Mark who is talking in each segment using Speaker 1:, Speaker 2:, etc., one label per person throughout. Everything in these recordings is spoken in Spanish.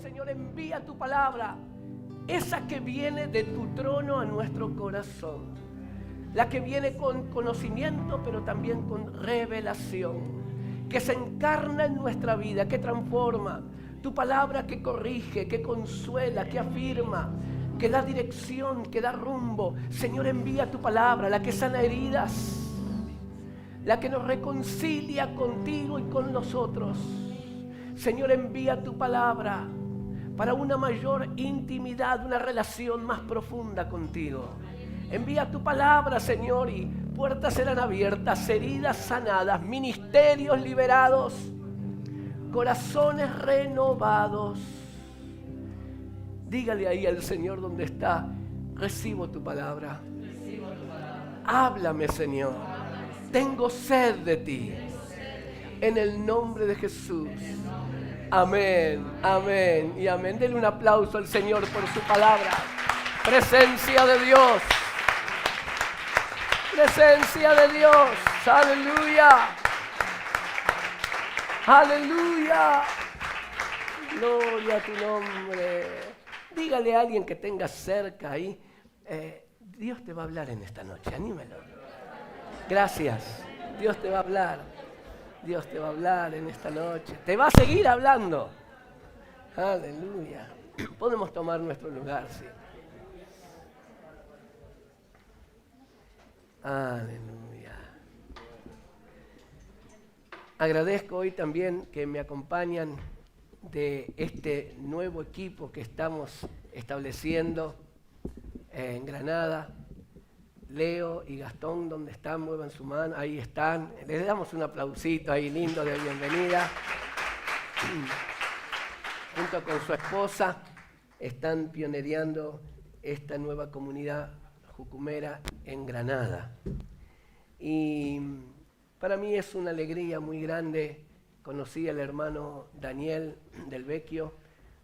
Speaker 1: Señor, envía tu palabra, esa que viene de tu trono a nuestro corazón, la que viene con conocimiento, pero también con revelación, que se encarna en nuestra vida, que transforma. Tu palabra que corrige, que consuela, que afirma, que da dirección, que da rumbo. Señor, envía tu palabra, la que sana heridas, la que nos reconcilia contigo y con nosotros. Señor, envía tu palabra para una mayor intimidad, una relación más profunda contigo. Envía tu palabra, Señor, y puertas serán abiertas, heridas sanadas, ministerios liberados, corazones renovados. Dígale ahí al Señor donde está: recibo tu palabra. Háblame, Señor. Tengo sed de ti. En el nombre de Jesús. Amén, amén y amén. Denle un aplauso al Señor por su palabra. Presencia de Dios. Presencia de Dios. Aleluya. Aleluya. Gloria a tu nombre. Dígale a alguien que tenga cerca ahí: Dios te va a hablar en esta noche. Anímelo. Gracias. Dios te va a hablar. Dios te va a hablar en esta noche. Te va a seguir hablando. Aleluya. Podemos tomar nuestro lugar, sí. Aleluya. Agradezco hoy también que me acompañan de este nuevo equipo que estamos estableciendo en Granada. Leo y Gastón, ¿dónde están? Muevan su mano, ahí están. Les damos un aplausito ahí lindo de bienvenida. Junto con su esposa están pionereando esta nueva comunidad jucumera en Granada. Y para mí es una alegría muy grande. Conocí al hermano Daniel del Vecchio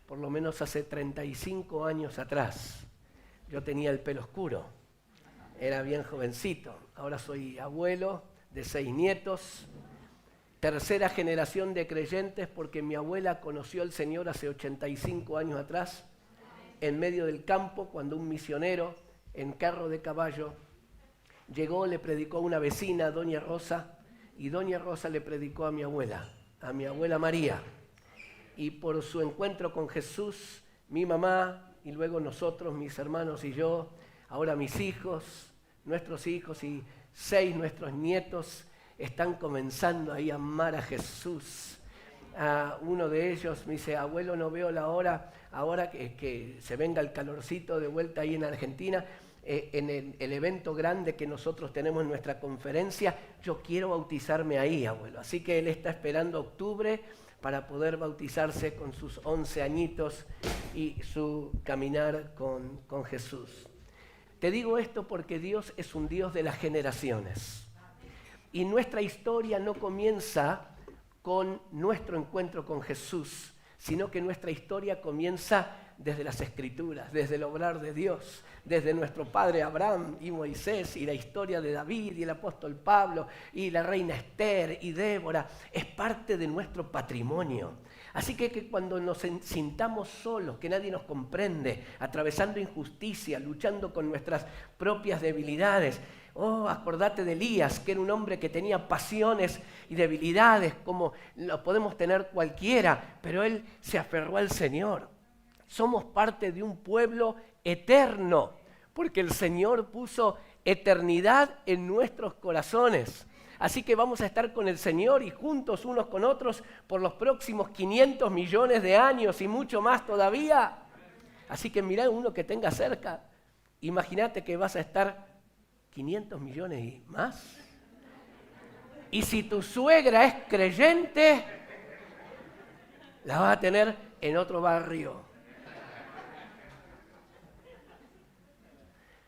Speaker 1: por lo menos hace 35 años atrás. Yo tenía el pelo oscuro. Era bien jovencito. Ahora soy abuelo de 6 nietos, tercera generación de creyentes, porque mi abuela conoció al Señor hace 85 años atrás, en medio del campo, cuando un misionero en carro de caballo llegó, le predicó a una vecina, doña Rosa, y doña Rosa le predicó a mi abuela María. Y por su encuentro con Jesús, mi mamá, y luego nosotros, mis hermanos y yo, ahora mis hijos, nuestros hijos y 6 nuestros nietos están comenzando ahí a amar a Jesús. Uno de ellos me dice: abuelo, no veo la hora ahora que se venga el calorcito de vuelta ahí en Argentina, en el evento grande que nosotros tenemos en nuestra conferencia. Yo quiero bautizarme ahí, abuelo. Así que él está esperando octubre para poder bautizarse con sus 11 añitos y su caminar con Jesús. Te digo esto porque Dios es un Dios de las generaciones. Y nuestra historia no comienza con nuestro encuentro con Jesús, sino que nuestra historia comienza desde las Escrituras, desde el obrar de Dios, desde nuestro padre Abraham y Moisés, y la historia de David y el apóstol Pablo y la reina Esther y Débora. Es parte de nuestro patrimonio. Así que cuando nos sintamos solos, que nadie nos comprende, atravesando injusticia, luchando con nuestras propias debilidades, acordate de Elías, que era un hombre que tenía pasiones y debilidades como lo podemos tener cualquiera, pero él se aferró al Señor. Somos parte de un pueblo eterno, porque el Señor puso eternidad en nuestros corazones. Así que vamos a estar con el Señor y juntos unos con otros por los próximos 500 millones de años y mucho más todavía. Así que mirá uno que tenga cerca. Imagínate que vas a estar 500 millones y más. Y si tu suegra es creyente, la vas a tener en otro barrio.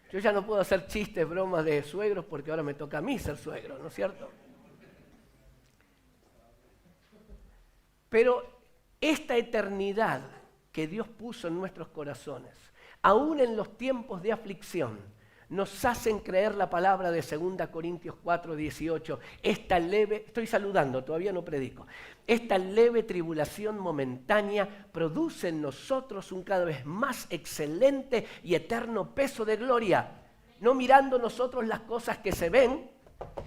Speaker 1: Yo ya no puedo hacer chistes, bromas de suegros, porque ahora me toca a mí ser suegro, ¿no es cierto? Pero esta eternidad que Dios puso en nuestros corazones, aún en los tiempos de aflicción, nos hacen creer la palabra de 2 Corintios 4:18. Esta leve, estoy saludando, todavía no predico. Esta leve tribulación momentánea produce en nosotros un cada vez más excelente y eterno peso de gloria. No mirando nosotros las cosas que se ven,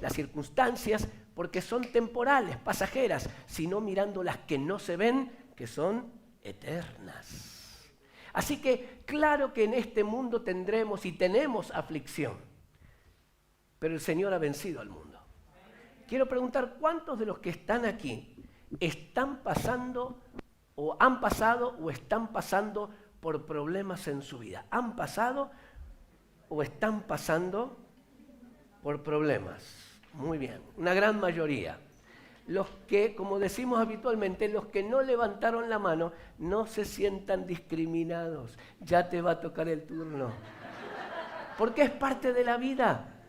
Speaker 1: las circunstancias, porque son temporales, pasajeras, sino mirando las que no se ven, que son eternas. Así que claro que en este mundo tendremos y tenemos aflicción, pero el Señor ha vencido al mundo. Quiero preguntar, ¿cuántos de los que están aquí están pasando o han pasado o están pasando por problemas en su vida? ¿Han pasado o están pasando por problemas? Muy bien, una gran mayoría. Los que, como decimos habitualmente, los que no levantaron la mano, no se sientan discriminados. Ya te va a tocar el turno. Porque es parte de la vida.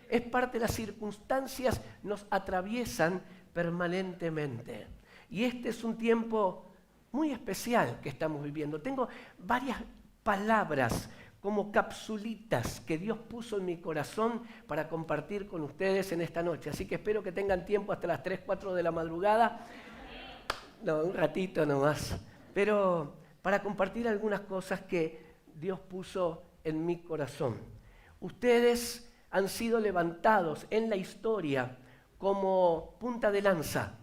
Speaker 1: Es parte de las circunstancias, nos atraviesan permanentemente. Y este es un tiempo muy especial que estamos viviendo. Tengo varias palabras como capsulitas que Dios puso en mi corazón para compartir con ustedes en esta noche. Así que espero que tengan tiempo hasta las 3, 4 de la madrugada. No, un ratito nomás. Pero para compartir algunas cosas que Dios puso en mi corazón. Ustedes han sido levantados en la historia como punta de lanza,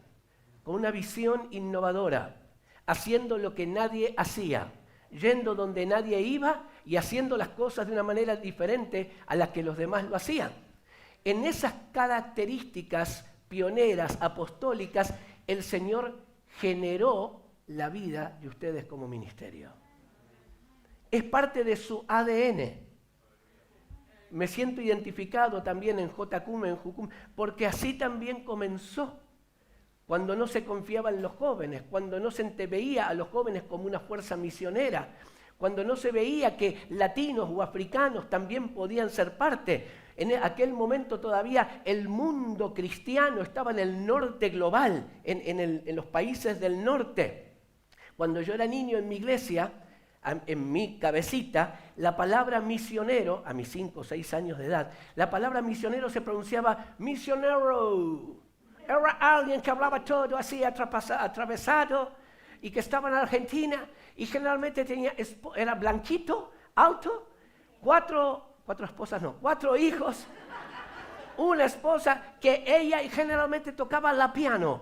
Speaker 1: con una visión innovadora, haciendo lo que nadie hacía, yendo donde nadie iba y haciendo las cosas de una manera diferente a la que los demás lo hacían. En esas características pioneras, apostólicas, el Señor generó la vida de ustedes como ministerio. Es parte de su ADN. Me siento identificado también en JCUM, en Jucum, porque así también comenzó. Cuando no se confiaba en los jóvenes, cuando no se veía a los jóvenes como una fuerza misionera, cuando no se veía que latinos o africanos también podían ser parte. En aquel momento todavía el mundo cristiano estaba en el norte global, en los países del norte. Cuando yo era niño en mi iglesia, en mi cabecita, la palabra misionero, a mis 5 o 6 años de edad, la palabra misionero se pronunciaba misionero. Era alguien que hablaba todo así atravesado y que estaba en Argentina y generalmente era blanquito, alto, cuatro esposas, no, 4 hijos, una esposa que ella generalmente tocaba la piano,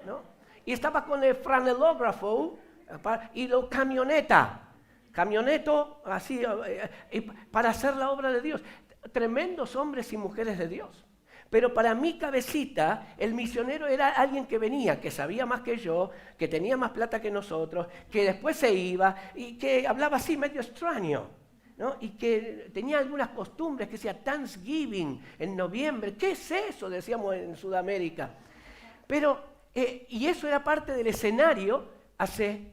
Speaker 1: ¿no? Y estaba con el franelógrafo y la camioneto así para hacer la obra de Dios. Tremendos hombres y mujeres de Dios. Pero para mi cabecita, el misionero era alguien que venía, que sabía más que yo, que tenía más plata que nosotros, que después se iba y que hablaba así medio extraño, ¿no? Y que tenía algunas costumbres, que decía Thanksgiving en noviembre. ¿Qué es eso? Decíamos en Sudamérica. Pero, y eso era parte del escenario hace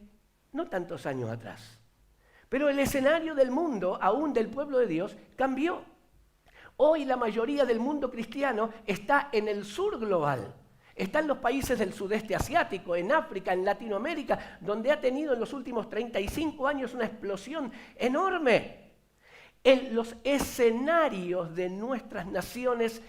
Speaker 1: no tantos años atrás. Pero el escenario del mundo, aún del pueblo de Dios, cambió. Hoy la mayoría del mundo cristiano está en el sur global, está en los países del sudeste asiático, en África, en Latinoamérica, donde ha tenido en los últimos 35 años una explosión enorme. Los escenarios de nuestras naciones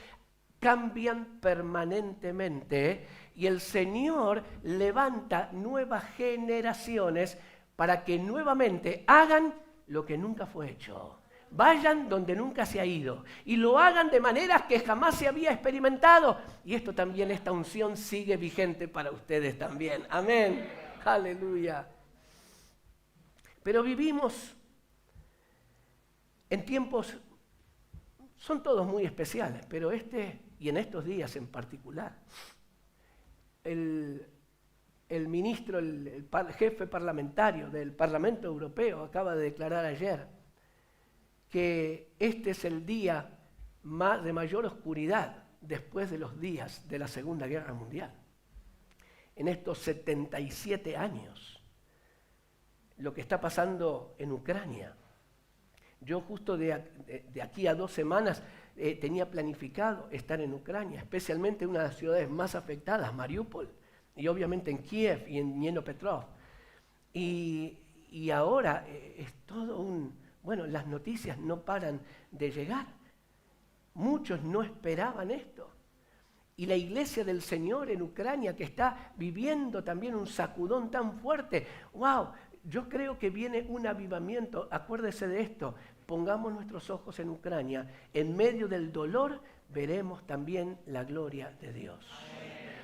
Speaker 1: cambian permanentemente y el Señor levanta nuevas generaciones para que nuevamente hagan lo que nunca fue hecho. Vayan donde nunca se ha ido y lo hagan de maneras que jamás se había experimentado. Y esto también, esta unción sigue vigente para ustedes también. Amén. Aleluya. Pero vivimos en tiempos, son todos muy especiales, pero y en estos días en particular, el ministro, el jefe parlamentario del Parlamento Europeo acaba de declarar ayer que este es el día de mayor oscuridad después de los días de la Segunda Guerra Mundial. En estos 77 años, lo que está pasando en Ucrania. Yo justo de aquí a 2 semanas tenía planificado estar en Ucrania, especialmente en una de las ciudades más afectadas, Mariupol, y obviamente en Kiev y en Dnipropetrovsk. Y ahora es todo Bueno, las noticias no paran de llegar. Muchos no esperaban esto. Y la iglesia del Señor en Ucrania, que está viviendo también un sacudón tan fuerte. ¡Wow! Yo creo que viene un avivamiento. Acuérdese de esto. Pongamos nuestros ojos en Ucrania. En medio del dolor veremos también la gloria de Dios.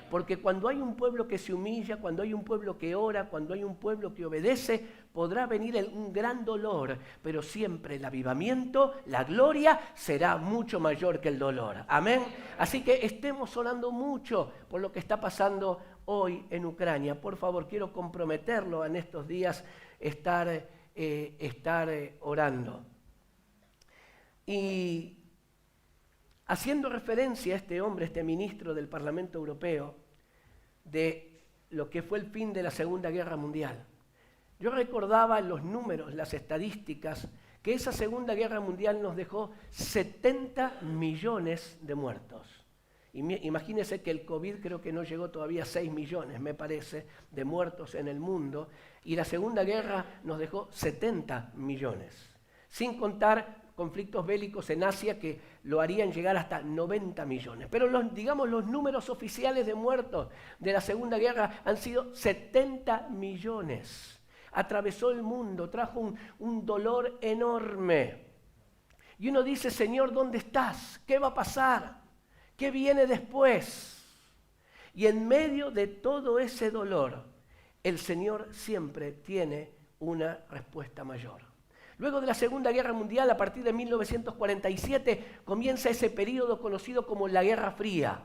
Speaker 1: Porque cuando hay un pueblo que se humilla, cuando hay un pueblo que ora, cuando hay un pueblo que obedece, podrá venir un gran dolor, pero siempre el avivamiento, la gloria, será mucho mayor que el dolor. Amén. Así que estemos orando mucho por lo que está pasando hoy en Ucrania. Por favor, quiero comprometerlo en estos días, estar orando. Y haciendo referencia a este hombre, este ministro del Parlamento Europeo, de lo que fue el fin de la Segunda Guerra Mundial. Yo recordaba los números, las estadísticas, que esa Segunda Guerra Mundial nos dejó 70 millones de muertos. Imagínense que el COVID creo que no llegó todavía a 6 millones, me parece, de muertos en el mundo, y la Segunda Guerra nos dejó 70 millones, sin contar conflictos bélicos en Asia que lo harían llegar hasta 90 millones. Pero los números oficiales de muertos de la Segunda Guerra han sido 70 millones. Atravesó el mundo, trajo un dolor enorme. Y uno dice, Señor, ¿dónde estás? ¿Qué va a pasar? ¿Qué viene después? Y en medio de todo ese dolor, el Señor siempre tiene una respuesta mayor. Luego de la Segunda Guerra Mundial, a partir de 1947, comienza ese periodo conocido como la Guerra Fría.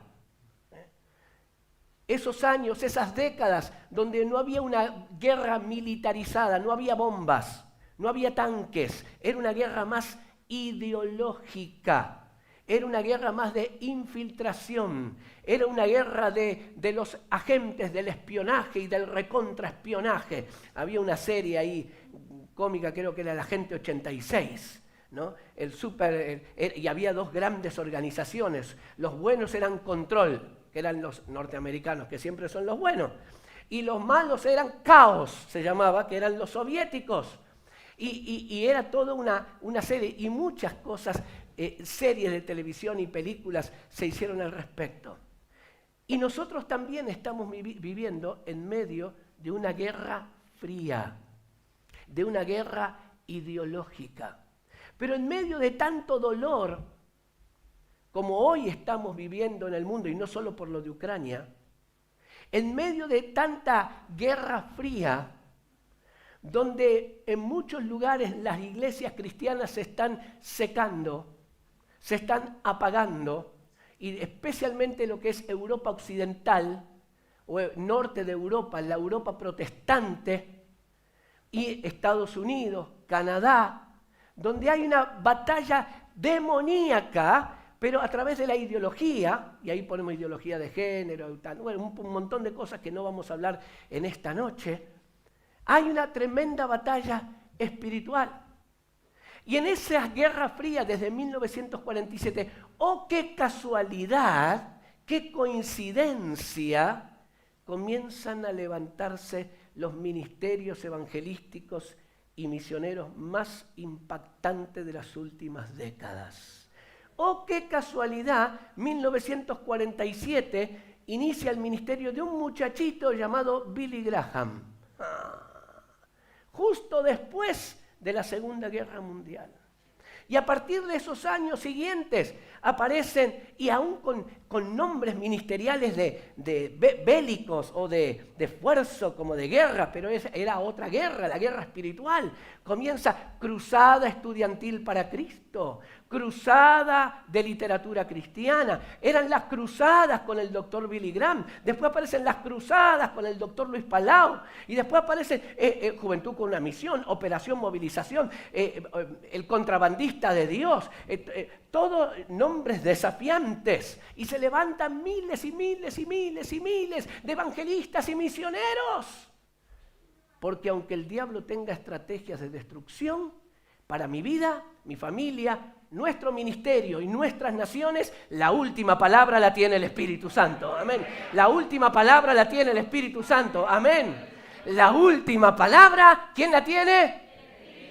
Speaker 1: Esos años, esas décadas, donde no había una guerra militarizada, no había bombas, no había tanques, era una guerra más ideológica. Era una guerra más de infiltración, era una guerra de los agentes del espionaje y del recontraespionaje. Había una serie ahí cómica, creo que era el Agente 86, ¿no? Y había dos grandes organizaciones. Los buenos eran Control, que eran los norteamericanos, que siempre son los buenos, y los malos eran Caos, se llamaba, que eran los soviéticos. Y era toda una serie, y muchas cosas, series de televisión y películas se hicieron al respecto. Y nosotros también estamos viviendo en medio de una guerra fría, de una guerra ideológica. Pero en medio de tanto dolor, como hoy estamos viviendo en el mundo, y no solo por lo de Ucrania, en medio de tanta guerra fría, donde en muchos lugares las iglesias cristianas se están secando, se están apagando, y especialmente lo que es Europa occidental, o norte de Europa, la Europa protestante, y Estados Unidos, Canadá, donde hay una batalla demoníaca, pero a través de la ideología, y ahí ponemos ideología de género, bueno, un montón de cosas que no vamos a hablar en esta noche, hay una tremenda batalla espiritual. Y en esa Guerra Fría desde 1947, ¡oh qué casualidad, qué coincidencia! Comienzan a levantarse los ministerios evangelísticos y misioneros más impactantes de las últimas décadas. ¡Oh qué casualidad! 1947 inicia el ministerio de un muchachito llamado Billy Graham. Justo después de la Segunda Guerra Mundial. Y a partir de esos años siguientes aparecen, y aún con nombres ministeriales de bélicos o de esfuerzo como de guerra, pero era otra guerra, la guerra espiritual. Comienza Cruzada Estudiantil para Cristo, Cruzada de Literatura Cristiana. Eran las cruzadas con el doctor Billy Graham. Después aparecen las cruzadas con el doctor Luis Palau. Y después aparece Juventud con una Misión, Operación Movilización, el Contrabandista de Dios. Todos nombres desafiantes. Y se levantan miles y miles y miles y miles de evangelistas y misioneros. Porque aunque el diablo tenga estrategias de destrucción, para mi vida, mi familia, nuestro ministerio y nuestras naciones, la última palabra la tiene el Espíritu Santo. Amén. La última palabra la tiene el Espíritu Santo. Amén. La última palabra, ¿quién la tiene?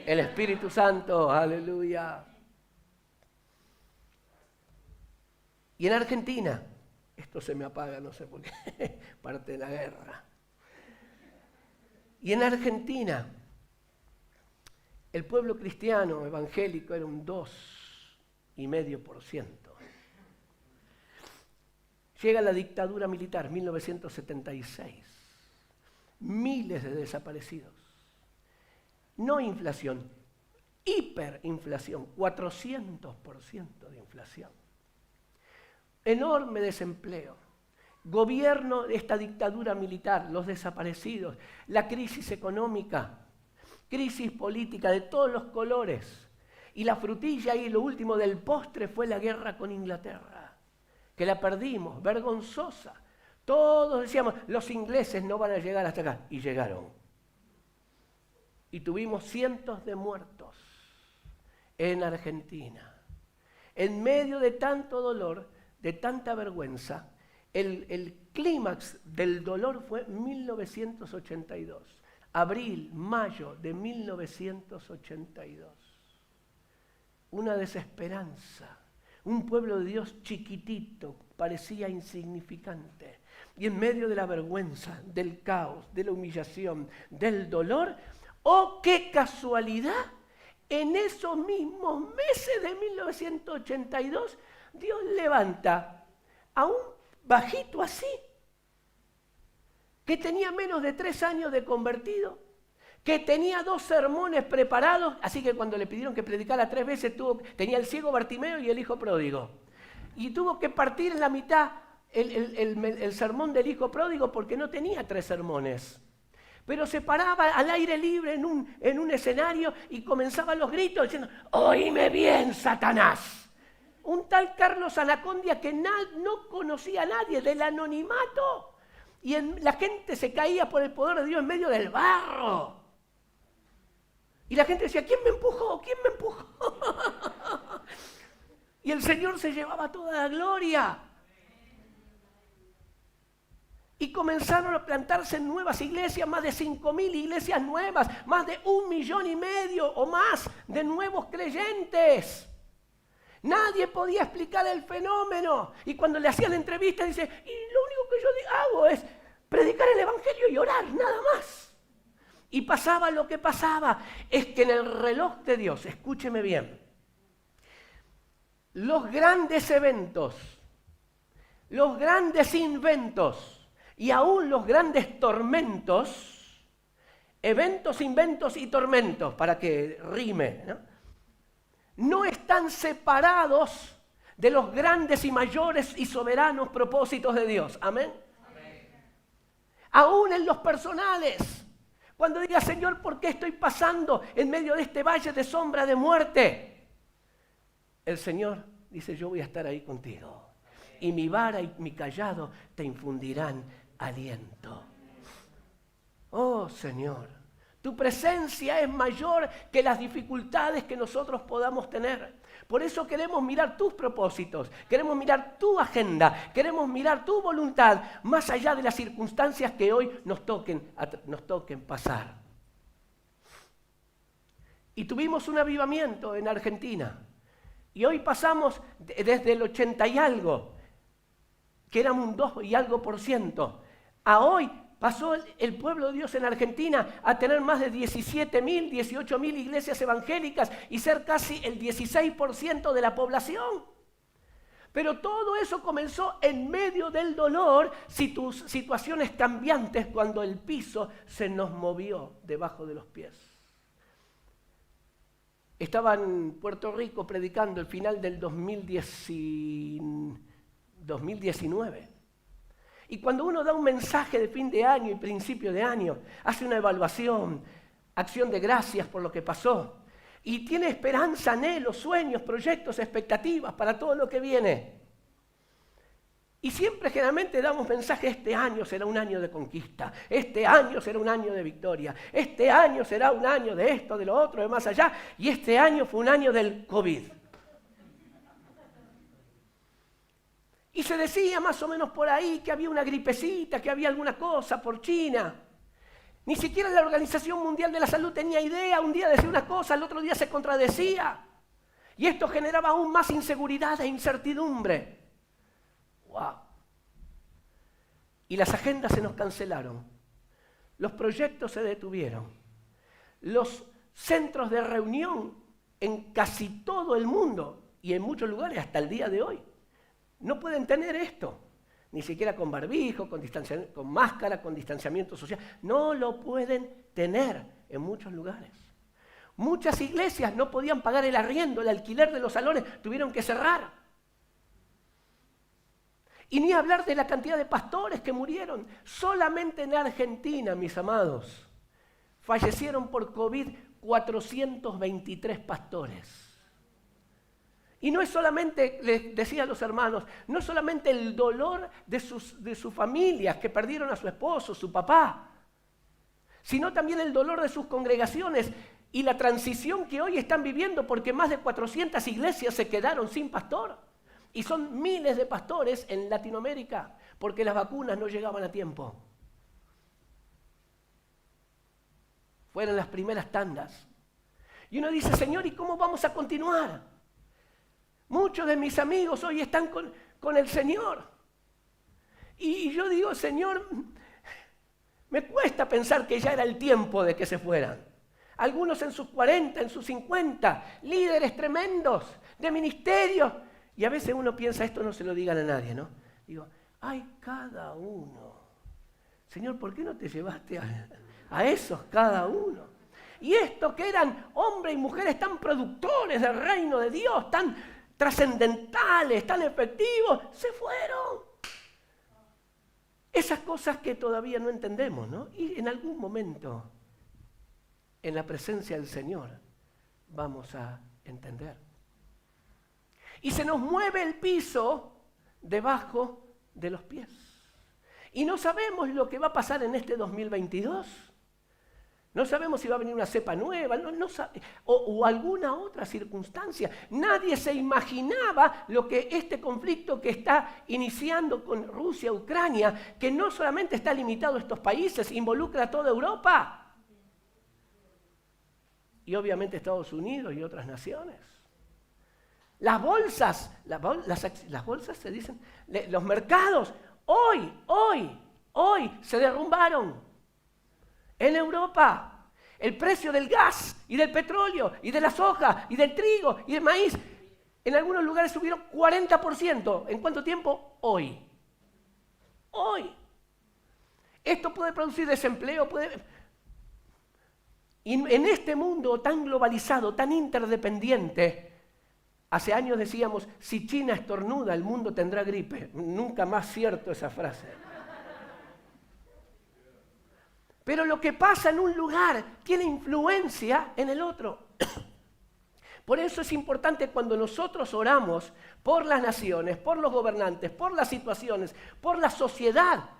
Speaker 1: El Espíritu Santo, aleluya. Y en Argentina, esto se me apaga, no sé por qué, parte de la guerra. Y en Argentina, el pueblo cristiano evangélico era un 2,5%. Llega la dictadura militar, 1976. Miles de desaparecidos. No inflación, hiperinflación, 400% de inflación. Enorme desempleo. Gobierno de esta dictadura militar, los desaparecidos, la crisis económica, crisis política de todos los colores. Y la frutilla y lo último del postre fue la guerra con Inglaterra, que la perdimos, vergonzosa. Todos decíamos, los ingleses no van a llegar hasta acá. Y llegaron. Y tuvimos cientos de muertos en Argentina. En medio de tanto dolor, de tanta vergüenza, el clímax del dolor fue 1982. Abril, mayo de 1982. Una desesperanza. Un pueblo de Dios chiquitito, parecía insignificante. Y en medio de la vergüenza, del caos, de la humillación, del dolor, ¡oh, qué casualidad! En esos mismos meses de 1982, Dios levanta a un bajito así, que tenía menos de 3 años de convertido, que tenía 2 sermones preparados, así que cuando le pidieron que predicara 3 veces, tenía el ciego Bartimeo y el hijo pródigo. Y tuvo que partir en la mitad el sermón del hijo pródigo porque no tenía 3 sermones. Pero se paraba al aire libre en un escenario y comenzaban los gritos diciendo, «¡Oíme bien, Satanás!». Un tal Carlos Anacondia que no conocía a nadie, del anonimato. Y la gente se caía por el poder de Dios en medio del barro. Y la gente decía, ¿quién me empujó? ¿Quién me empujó? Y el Señor se llevaba toda la gloria. Y comenzaron a plantarse en nuevas iglesias, más de 5.000 iglesias nuevas, más de 1,5 millones o más de nuevos creyentes. Nadie podía explicar el fenómeno. Y cuando le hacían entrevistas, dice, y lo único que yo hago es predicar el evangelio y orar, nada más. Y pasaba lo que pasaba. Es que en el reloj de Dios, escúcheme bien, los grandes eventos, los grandes inventos y aún los grandes tormentos, eventos, inventos y tormentos, para que rime, no están separados de los grandes y mayores y soberanos propósitos de Dios. Amén. Amén. Aún en los personales. Cuando diga, Señor, ¿por qué estoy pasando en medio de este valle de sombra de muerte? El Señor dice, yo voy a estar ahí contigo. Y mi vara y mi cayado te infundirán aliento. Oh, Señor. Tu presencia es mayor que las dificultades que nosotros podamos tener. Por eso queremos mirar tus propósitos, queremos mirar tu agenda, queremos mirar tu voluntad, más allá de las circunstancias que hoy nos toquen pasar. Y tuvimos un avivamiento en Argentina. Y hoy pasamos desde el 80 y algo, que era un 2 y algo %, a hoy pasó el pueblo de Dios en Argentina a tener más de 17.000, 18.000 iglesias evangélicas y ser casi el 16% de la población. Pero todo eso comenzó en medio del dolor, situaciones cambiantes cuando el piso se nos movió debajo de los pies. Estaba en Puerto Rico predicando el final del 2019. Y cuando uno da un mensaje de fin de año y principio de año, hace una evaluación, acción de gracias por lo que pasó, y tiene esperanza, anhelos, sueños, proyectos, expectativas para todo lo que viene. Y siempre generalmente damos mensajes, este año será un año de conquista, este año será un año de victoria, este año será un año de esto, de lo otro, de más allá, y este año fue un año del COVID. Y se decía más o menos por ahí que había una gripecita, que había alguna cosa por China. Ni siquiera la Organización Mundial de la Salud tenía idea. Un día decía una cosa, el otro día se contradecía. Y esto generaba aún más inseguridad e incertidumbre. ¡Wow! Y las agendas se nos cancelaron. Los proyectos se detuvieron. Los centros de reunión en casi todo el mundo y en muchos lugares hasta el día de hoy no pueden tener esto. Ni siquiera con barbijo, con máscara, con distanciamiento social. No lo pueden tener en muchos lugares. Muchas iglesias no podían pagar el arriendo, el alquiler de los salones, tuvieron que cerrar. Y ni hablar de la cantidad de pastores que murieron. Solamente en Argentina, mis amados, fallecieron por COVID 423 pastores. Y no es solamente, les decía a los hermanos, no es solamente el dolor de sus familias que perdieron a su esposo, su papá, sino también el dolor de sus congregaciones y la transición que hoy están viviendo porque más de 400 iglesias se quedaron sin pastor. Y son miles de pastores en Latinoamérica porque las vacunas no llegaban a tiempo. Fueron las primeras tandas. Y uno dice, Señor, ¿y cómo vamos a continuar? Muchos de mis amigos hoy están con el Señor. Y yo digo, Señor, me cuesta pensar que ya era el tiempo de que se fueran. Algunos en sus 40, en sus 50, líderes tremendos de ministerios. Y a veces uno piensa, esto no se lo digan a nadie, ¿no? Digo, ay, cada uno. Señor, ¿por qué no te llevaste a esos cada uno? Y estos que eran hombres y mujeres tan productores del reino de Dios, tan trascendentales, tan efectivos, se fueron. Esas cosas que todavía no entendemos, ¿no? Y en algún momento, en la presencia del Señor, vamos a entender. Y se nos mueve el piso debajo de los pies. Y no sabemos lo que va a pasar en este 2022. No sabemos si va a venir una cepa nueva o alguna otra circunstancia. Nadie se imaginaba lo que este conflicto que está iniciando con Rusia, Ucrania, que no solamente está limitado a estos países, involucra a toda Europa. Y obviamente Estados Unidos y otras naciones. Las bolsas se dicen, los mercados, hoy se derrumbaron. En Europa, el precio del gas y del petróleo y de la soja y del trigo y del maíz, en algunos lugares subieron 40%. ¿En cuánto tiempo? Hoy. Esto puede producir desempleo, Y en este mundo tan globalizado, tan interdependiente, hace años decíamos, si China estornuda, el mundo tendrá gripe. Nunca más cierto esa frase. Pero lo que pasa en un lugar tiene influencia en el otro. Por eso es importante cuando nosotros oramos por las naciones, por los gobernantes, por las situaciones, por la sociedad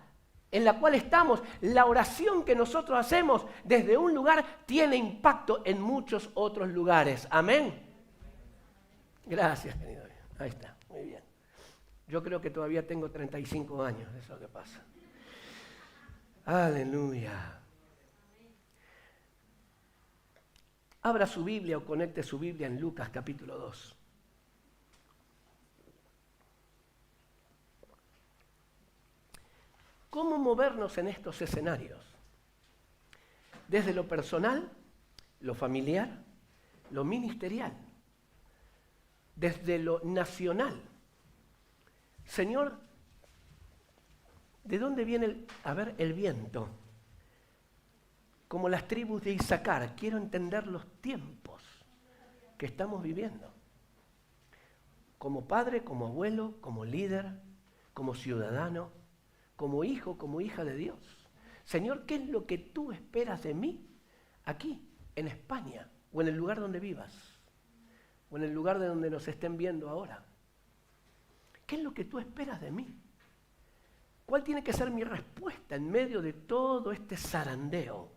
Speaker 1: en la cual estamos, la oración que nosotros hacemos desde un lugar tiene impacto en muchos otros lugares. Amén. Gracias, querido. Ahí está, muy bien. Yo creo que todavía tengo 35 años, eso es lo que pasa. Aleluya. Abra su Biblia o conecte su Biblia en Lucas capítulo 2. ¿Cómo movernos en estos escenarios? Desde lo personal, lo familiar, lo ministerial. Desde lo nacional. Señor, ¿de dónde viene el viento? Como las tribus de Isaacar, quiero entender los tiempos que estamos viviendo. Como padre, como abuelo, como líder, como ciudadano, como hijo, como hija de Dios. Señor, ¿qué es lo que tú esperas de mí aquí, en España, o en el lugar donde vivas, o en el lugar de donde nos estén viendo ahora? ¿Qué es lo que tú esperas de mí? ¿Cuál tiene que ser mi respuesta en medio de todo este zarandeo?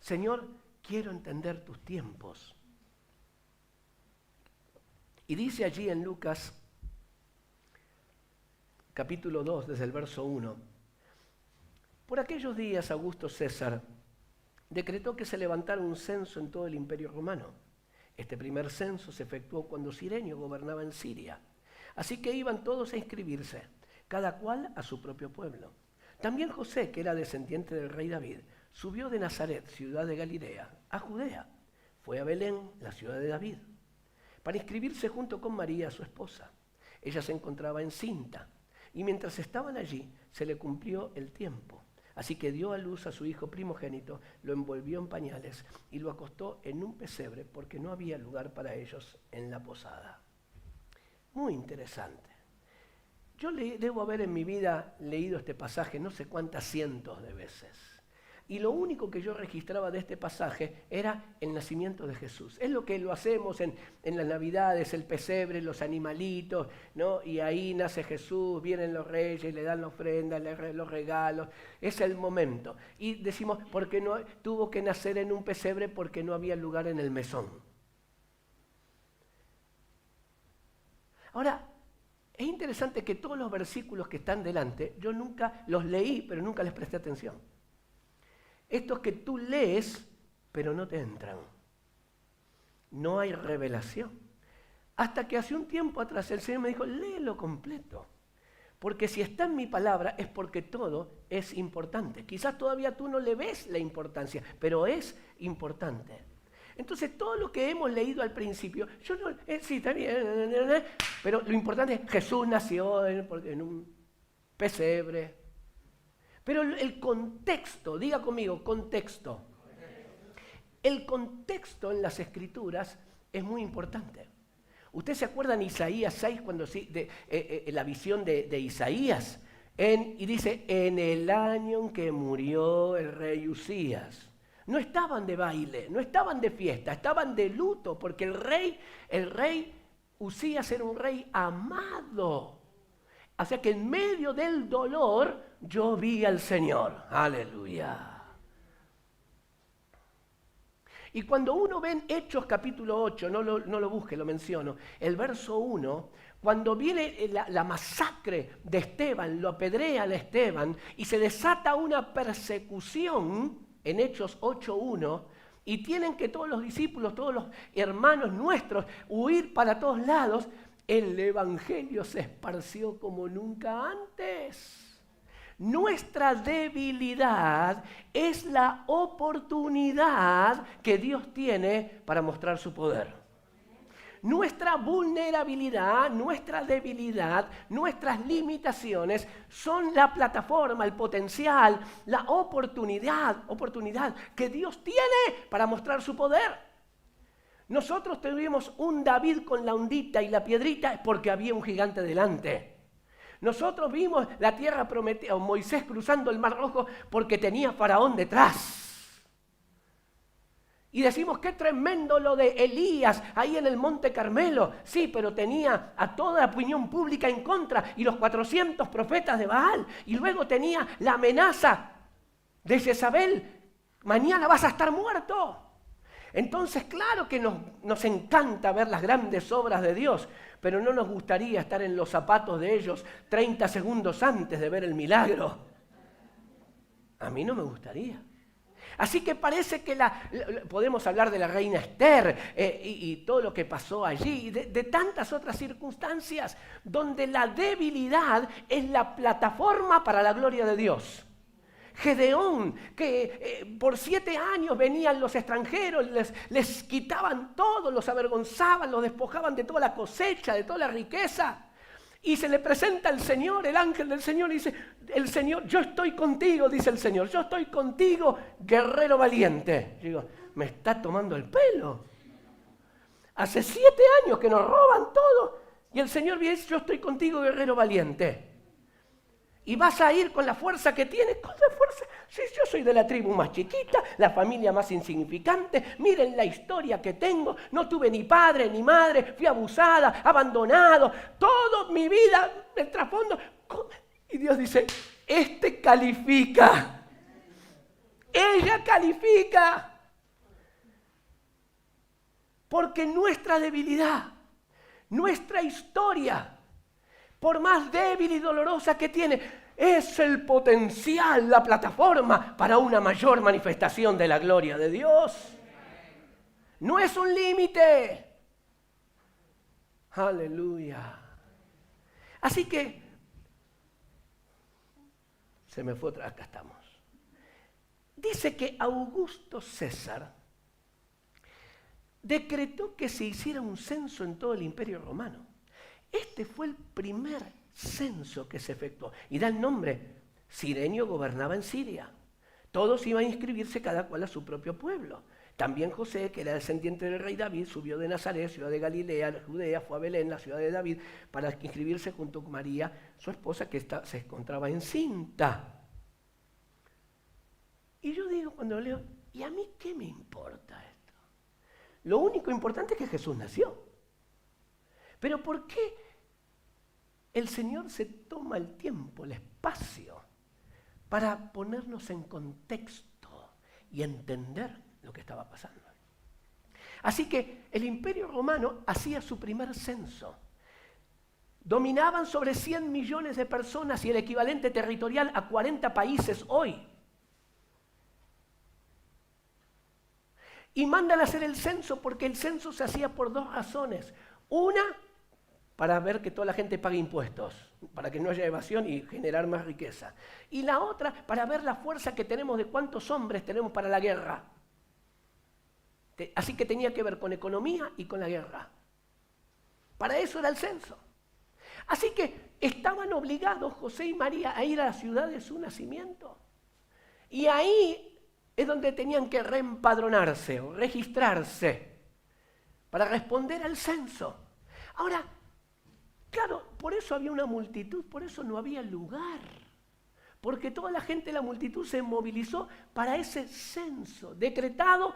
Speaker 1: Señor, quiero entender tus tiempos. Y dice allí en Lucas, capítulo 2, desde el verso 1, Por aquellos días Augusto César decretó que se levantara un censo en todo el Imperio Romano. Este primer censo se efectuó cuando Cirenio gobernaba en Siria. Así que iban todos a inscribirse, cada cual a su propio pueblo. También José, que era descendiente del rey David, subió de Nazaret, ciudad de Galilea, a Judea. Fue a Belén, la ciudad de David, para inscribirse junto con María, su esposa. Ella se encontraba encinta, y mientras estaban allí, se le cumplió el tiempo. Así que dio a luz a su hijo primogénito, lo envolvió en pañales y lo acostó en un pesebre porque no había lugar para ellos en la posada. Muy interesante. Yo debo haber en mi vida leído este pasaje no sé cuántas cientos de veces. Y lo único que yo registraba de este pasaje era el nacimiento de Jesús. Es lo que lo hacemos en las Navidades, el pesebre, los animalitos, ¿no? Y ahí nace Jesús, vienen los reyes, le dan la ofrenda, los regalos. Es el momento. Y decimos, porque no tuvo que nacer en un pesebre porque no había lugar en el mesón. Ahora, es interesante que todos los versículos que están delante, yo nunca los leí, pero nunca les presté atención. Estos que tú lees, pero no te entran. No hay revelación. Hasta que hace un tiempo atrás el Señor me dijo, léelo completo. Porque si está en mi palabra es porque todo es importante. Quizás todavía tú no le ves la importancia, pero es importante. Entonces todo lo que hemos leído al principio, yo no, sí, está bien, pero lo importante es Jesús nació en un pesebre. Pero el contexto, diga conmigo, contexto. El contexto en las Escrituras es muy importante. ¿Usted se acuerda en Isaías 6, cuando la visión de Isaías? Y dice, en el año en que murió el rey Usías. No estaban de baile, no estaban de fiesta, estaban de luto, porque el rey Usías era un rey amado. O sea que en medio del dolor yo vi al Señor. Aleluya. Y cuando uno ve en Hechos capítulo 8, no lo busque, lo menciono, el verso 1, cuando viene la masacre de Esteban, lo apedrean a Esteban y se desata una persecución en Hechos 8:1 y tienen que todos los discípulos, todos los hermanos nuestros huir para todos lados, el evangelio se esparció como nunca antes. Nuestra debilidad es la oportunidad que Dios tiene para mostrar su poder. Nuestra vulnerabilidad, nuestra debilidad, nuestras limitaciones son la plataforma, el potencial, la oportunidad que Dios tiene para mostrar su poder. Nosotros tuvimos un David con la ondita y la piedrita porque había un gigante delante. Nosotros vimos la tierra prometida, o Moisés cruzando el Mar Rojo porque tenía Faraón detrás. Y decimos, qué tremendo lo de Elías ahí en el Monte Carmelo. Sí, pero tenía a toda la opinión pública en contra y los 400 profetas de Baal. Y luego tenía la amenaza de Jezabel. Mañana vas a estar muerto. Entonces, claro que nos encanta ver las grandes obras de Dios, pero no nos gustaría estar en los zapatos de ellos 30 segundos antes de ver el milagro. A mí no me gustaría. Así que parece que podemos hablar de la reina Esther y todo lo que pasó allí, de tantas otras circunstancias donde la debilidad es la plataforma para la gloria de Dios. Gedeón, que por 7 años venían los extranjeros, les quitaban todo, los avergonzaban, los despojaban de toda la cosecha, de toda la riqueza. Y se le presenta el Señor, el ángel del Señor, y dice, el Señor, yo estoy contigo, dice el Señor, yo estoy contigo, guerrero valiente. Yo digo, me está tomando el pelo. Hace 7 años que nos roban todo, y el Señor dice, yo estoy contigo, guerrero valiente. Y vas a ir con la fuerza que tienes, con la fuerza. Sí, yo soy de la tribu más chiquita, la familia más insignificante. Miren la historia que tengo. No tuve ni padre ni madre, fui abusada, abandonado. Toda mi vida, el trasfondo. Y Dios dice, este califica. Ella califica. Porque nuestra debilidad, nuestra historia, por más débil y dolorosa que tiene, es el potencial, la plataforma para una mayor manifestación de la gloria de Dios. No es un límite. Aleluya. Así que, se me fue otra, acá estamos. Dice que Augusto César decretó que se hiciera un censo en todo el Imperio Romano. Este fue el primer censo que se efectuó. Y da el nombre, Cirenio gobernaba en Siria. Todos iban a inscribirse cada cual a su propio pueblo. También José, que era descendiente del rey David, subió de Nazaret, ciudad de Galilea, Judea, fue a Belén, la ciudad de David, para inscribirse junto con María, su esposa, que se encontraba encinta. Y yo digo cuando leo, ¿y a mí qué me importa esto? Lo único importante es que Jesús nació. Pero ¿por qué el Señor se toma el tiempo, el espacio, para ponernos en contexto y entender lo que estaba pasando? Así que el Imperio Romano hacía su primer censo. Dominaban sobre 100 millones de personas y el equivalente territorial a 40 países hoy. Y mandan a hacer el censo porque el censo se hacía por dos razones. Una, para ver que toda la gente pague impuestos, para que no haya evasión y generar más riqueza. Y la otra, para ver la fuerza que tenemos de cuántos hombres tenemos para la guerra. Así que tenía que ver con economía y con la guerra. Para eso era el censo. Así que estaban obligados José y María a ir a la ciudad de su nacimiento. Y ahí es donde tenían que reempadronarse o registrarse para responder al censo. Ahora, claro, por eso había una multitud, por eso no había lugar. Porque toda la gente, la multitud se movilizó para ese censo, decretado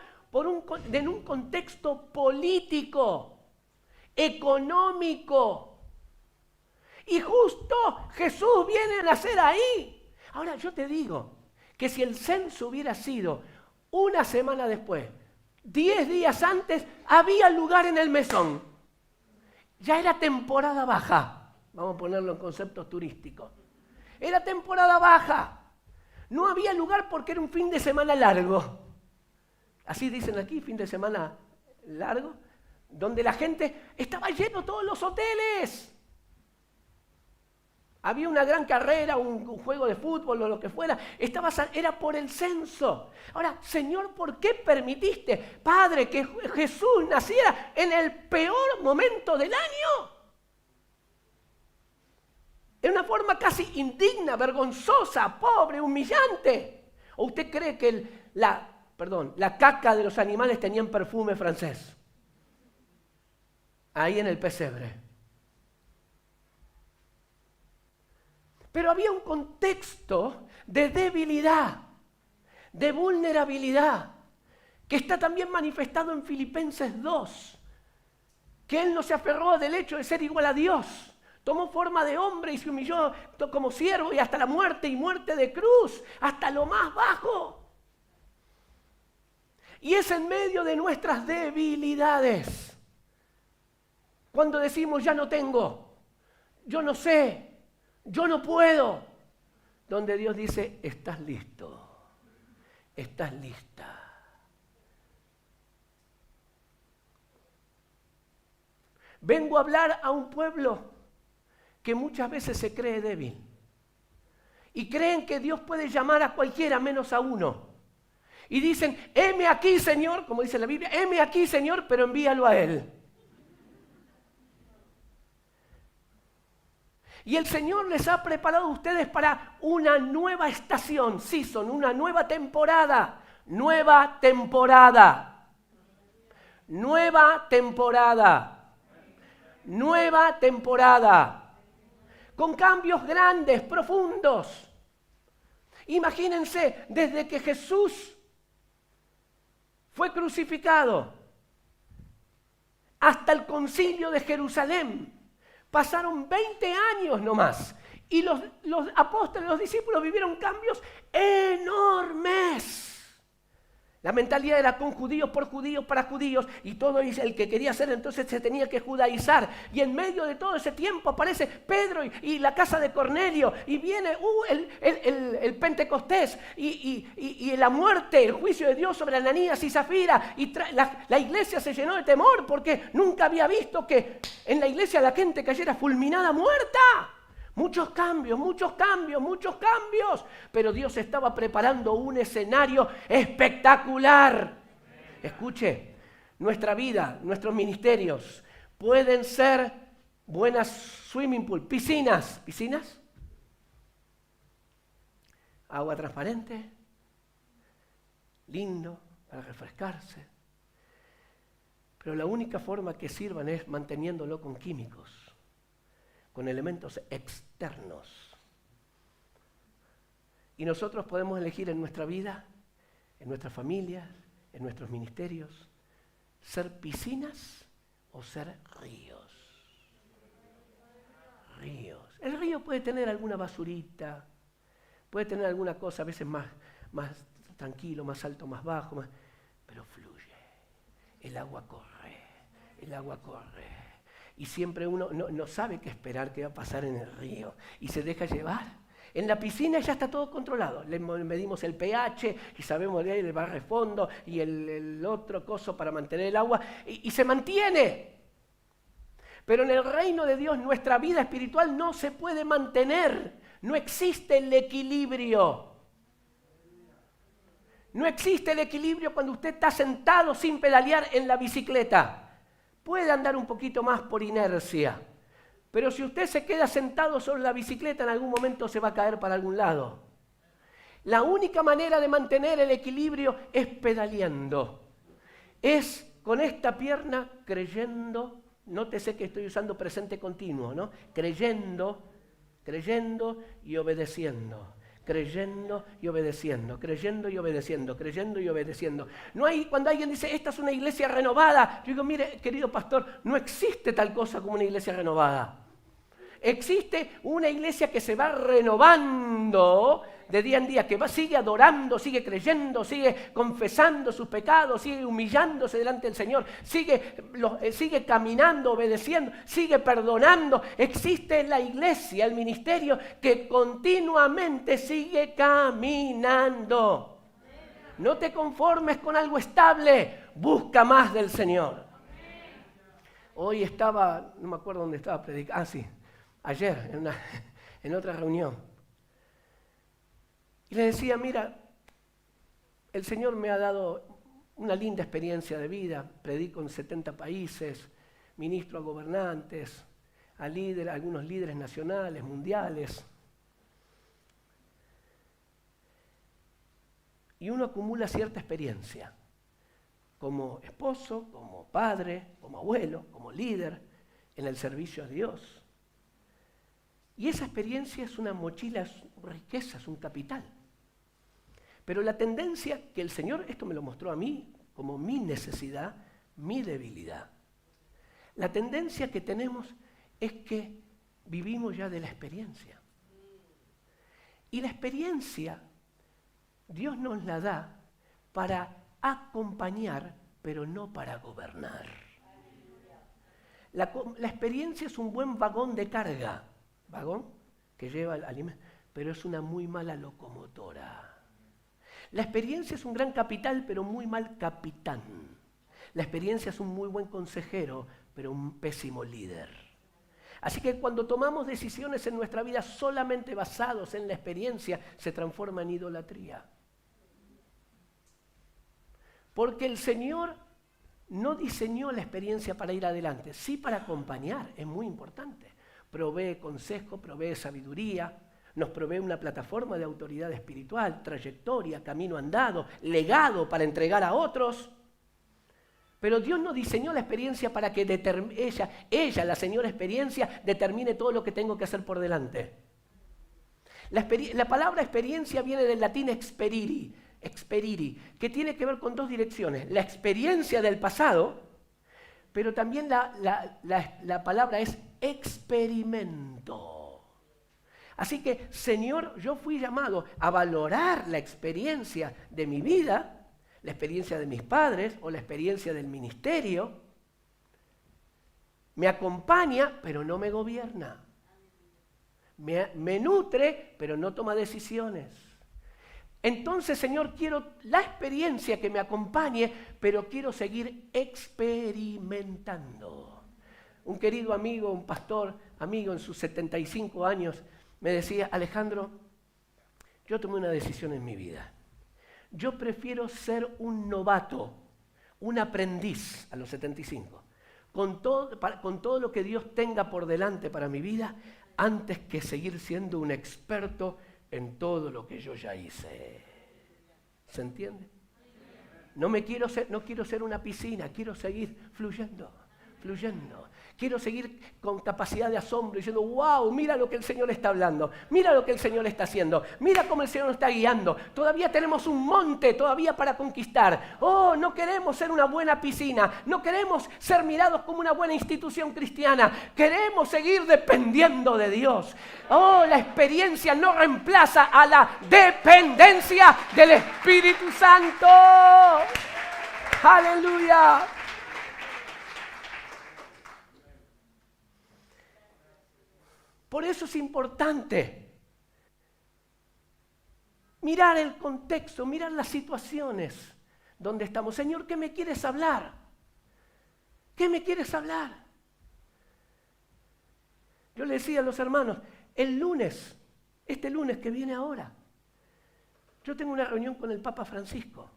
Speaker 1: en un contexto político, económico. Y justo Jesús viene a nacer ahí. Ahora yo te digo que si el censo hubiera sido una semana después, 10 días antes, había lugar en el mesón. Ya era temporada baja, vamos a ponerlo en conceptos turísticos. Era temporada baja. No había lugar porque era un fin de semana largo. Así dicen aquí, fin de semana largo, donde la gente estaba lleno todos los hoteles. Había una gran carrera, un juego de fútbol o lo que fuera. Era por el censo. Ahora, Señor, ¿por qué permitiste, Padre, que Jesús naciera en el peor momento del año? En una forma casi indigna, vergonzosa, pobre, humillante. ¿O usted cree que la caca de los animales tenían perfume francés? Ahí en el pesebre. Pero había un contexto de debilidad, de vulnerabilidad, que está también manifestado en Filipenses 2, que él no se aferró del hecho de ser igual a Dios, tomó forma de hombre y se humilló como siervo y hasta la muerte y muerte de cruz, hasta lo más bajo. Y es en medio de nuestras debilidades, cuando decimos ya no tengo, yo no sé, yo no puedo, donde Dios dice, estás listo, estás lista. Vengo a hablar a un pueblo que muchas veces se cree débil y creen que Dios puede llamar a cualquiera menos a uno. Y dicen, heme aquí, Señor, como dice la Biblia, heme aquí, Señor, pero envíalo a Él. Y el Señor les ha preparado a ustedes para una nueva estación, season, una nueva temporada. Nueva temporada. Nueva temporada. Nueva temporada. Con cambios grandes, profundos. Imagínense, desde que Jesús fue crucificado hasta el concilio de Jerusalén, pasaron 20 años nomás y los apóstoles, los discípulos vivieron cambios enormes. La mentalidad era con judíos, por judíos, para judíos, y todo el que quería hacer entonces se tenía que judaizar. Y en medio de todo ese tiempo aparece Pedro y la casa de Cornelio, y viene el Pentecostés, y la muerte, el juicio de Dios sobre Ananías y Zafira, y la iglesia se llenó de temor porque nunca había visto que en la iglesia la gente cayera fulminada muerta. Muchos cambios, muchos cambios, muchos cambios. Pero Dios estaba preparando un escenario espectacular. Escuche, nuestra vida, nuestros ministerios pueden ser buenas swimming pool, piscinas. ¿Piscinas? Agua transparente, lindo para refrescarse. Pero la única forma que sirvan es manteniéndolo con químicos, con elementos externos. Y nosotros podemos elegir en nuestra vida, en nuestras familias, en nuestros ministerios, ser piscinas o ser ríos. Ríos. El río puede tener alguna basurita, puede tener alguna cosa a veces más tranquilo, más alto, más bajo, pero fluye. El agua corre, el agua corre. Y siempre uno no sabe qué esperar, qué va a pasar en el río. Y se deja llevar. En la piscina ya está todo controlado. Le medimos el pH y sabemos el barrefondo y el otro coso para mantener el agua. Y se mantiene. Pero en el reino de Dios nuestra vida espiritual no se puede mantener. No existe el equilibrio. No existe el equilibrio cuando usted está sentado sin pedalear en la bicicleta. Puede andar un poquito más por inercia, pero si usted se queda sentado sobre la bicicleta, en algún momento se va a caer para algún lado. La única manera de mantener el equilibrio es pedaleando. Es con esta pierna creyendo, nótese que estoy usando presente continuo, ¿no? Creyendo y obedeciendo. Creyendo y obedeciendo, creyendo y obedeciendo, creyendo y obedeciendo. No hay, cuando alguien dice, esta es una iglesia renovada, yo digo, mire, querido pastor, no existe tal cosa como una iglesia renovada. Existe una iglesia que se va renovando de día en día, que sigue adorando, sigue creyendo, sigue confesando sus pecados, sigue humillándose delante del Señor, sigue caminando, obedeciendo, sigue perdonando. Existe la iglesia, el ministerio, que continuamente sigue caminando. No te conformes con algo estable, busca más del Señor. Hoy estaba, no me acuerdo dónde estaba predicando, ayer en otra reunión. Y le decía, mira, el Señor me ha dado una linda experiencia de vida, predico en 70 países, ministro a gobernantes, a algunos líderes nacionales, mundiales. Y uno acumula cierta experiencia, como esposo, como padre, como abuelo, como líder, en el servicio a Dios. Y esa experiencia es una mochila, es riqueza, es un capital. Pero la tendencia que el Señor, esto me lo mostró a mí como mi necesidad, mi debilidad. La tendencia que tenemos es que vivimos ya de la experiencia. Y la experiencia Dios nos la da para acompañar, pero no para gobernar. La experiencia es un buen vagón de carga, vagón que lleva el alimento, pero es una muy mala locomotora. La experiencia es un gran capital, pero muy mal capitán. La experiencia es un muy buen consejero, pero un pésimo líder. Así que cuando tomamos decisiones en nuestra vida solamente basados en la experiencia, se transforma en idolatría. Porque el Señor no diseñó la experiencia para ir adelante, sí para acompañar, es muy importante. Provee consejo, provee sabiduría, nos provee una plataforma de autoridad espiritual, trayectoria, camino andado, legado para entregar a otros. Pero Dios no diseñó la experiencia para que ella, la señora experiencia, determine todo lo que tengo que hacer por delante. La palabra experiencia viene del latín experiri, que tiene que ver con dos direcciones. La experiencia del pasado, pero también la palabra es experimento. Así que, Señor, yo fui llamado a valorar la experiencia de mi vida, la experiencia de mis padres o la experiencia del ministerio. Me acompaña, pero no me gobierna. Me nutre, pero no toma decisiones. Entonces, Señor, quiero la experiencia que me acompañe, pero quiero seguir experimentando. Un querido amigo, un pastor, amigo en sus 75 años, me decía, Alejandro, yo tomé una decisión en mi vida. Yo prefiero ser un novato, un aprendiz a los 75, con todo lo que Dios tenga por delante para mi vida, antes que seguir siendo un experto en todo lo que yo ya hice. ¿Se entiende? No quiero ser una piscina, quiero seguir fluyendo. Quiero seguir con capacidad de asombro, diciendo, wow, mira lo que el Señor está hablando, mira lo que el Señor está haciendo, mira cómo el Señor nos está guiando. Todavía tenemos un monte todavía para conquistar. Oh, no queremos ser una buena piscina, no queremos ser mirados como una buena institución cristiana, queremos seguir dependiendo de Dios. Oh, la experiencia no reemplaza a la dependencia del Espíritu Santo. ¡Aleluya! Por eso es importante mirar el contexto, mirar las situaciones donde estamos. Señor, ¿qué me quieres hablar? ¿Qué me quieres hablar? Yo le decía a los hermanos, este lunes que viene ahora, yo tengo una reunión con el Papa Francisco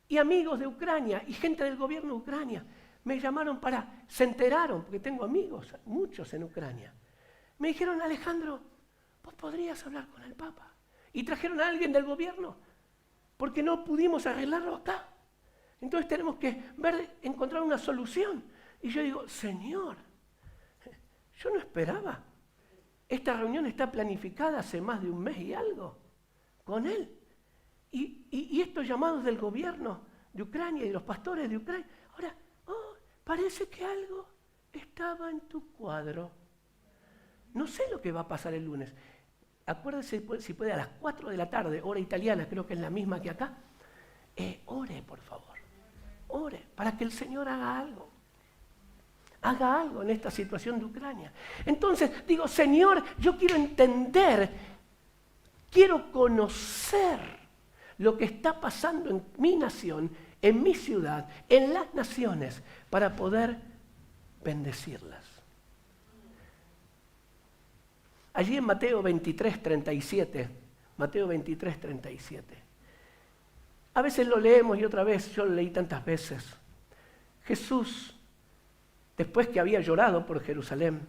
Speaker 1: y amigos de Ucrania y gente del gobierno de Ucrania. Me llamaron se enteraron, porque tengo amigos, muchos en Ucrania. Me dijeron, Alejandro, vos podrías hablar con el Papa. Y trajeron a alguien del gobierno, porque no pudimos arreglarlo acá. Entonces tenemos que encontrar una solución. Y yo digo, Señor, yo no esperaba. Esta reunión está planificada hace más de un mes y algo con él. Y estos llamados del gobierno de Ucrania y los pastores de Ucrania. Ahora, parece que algo estaba en tu cuadro. No sé lo que va a pasar el lunes. Acuérdese, si puede, a las 4 de la tarde, hora italiana, creo que es la misma que acá. Ore, por favor. Ore, para que el Señor haga algo. Haga algo en esta situación de Ucrania. Entonces, digo, Señor, yo quiero entender, quiero conocer lo que está pasando en mi nación, en mi ciudad, en las naciones, para poder bendecirlas. Allí en Mateo 23:37, a veces lo leemos y otra vez, yo lo leí tantas veces. Jesús, después que había llorado por Jerusalén,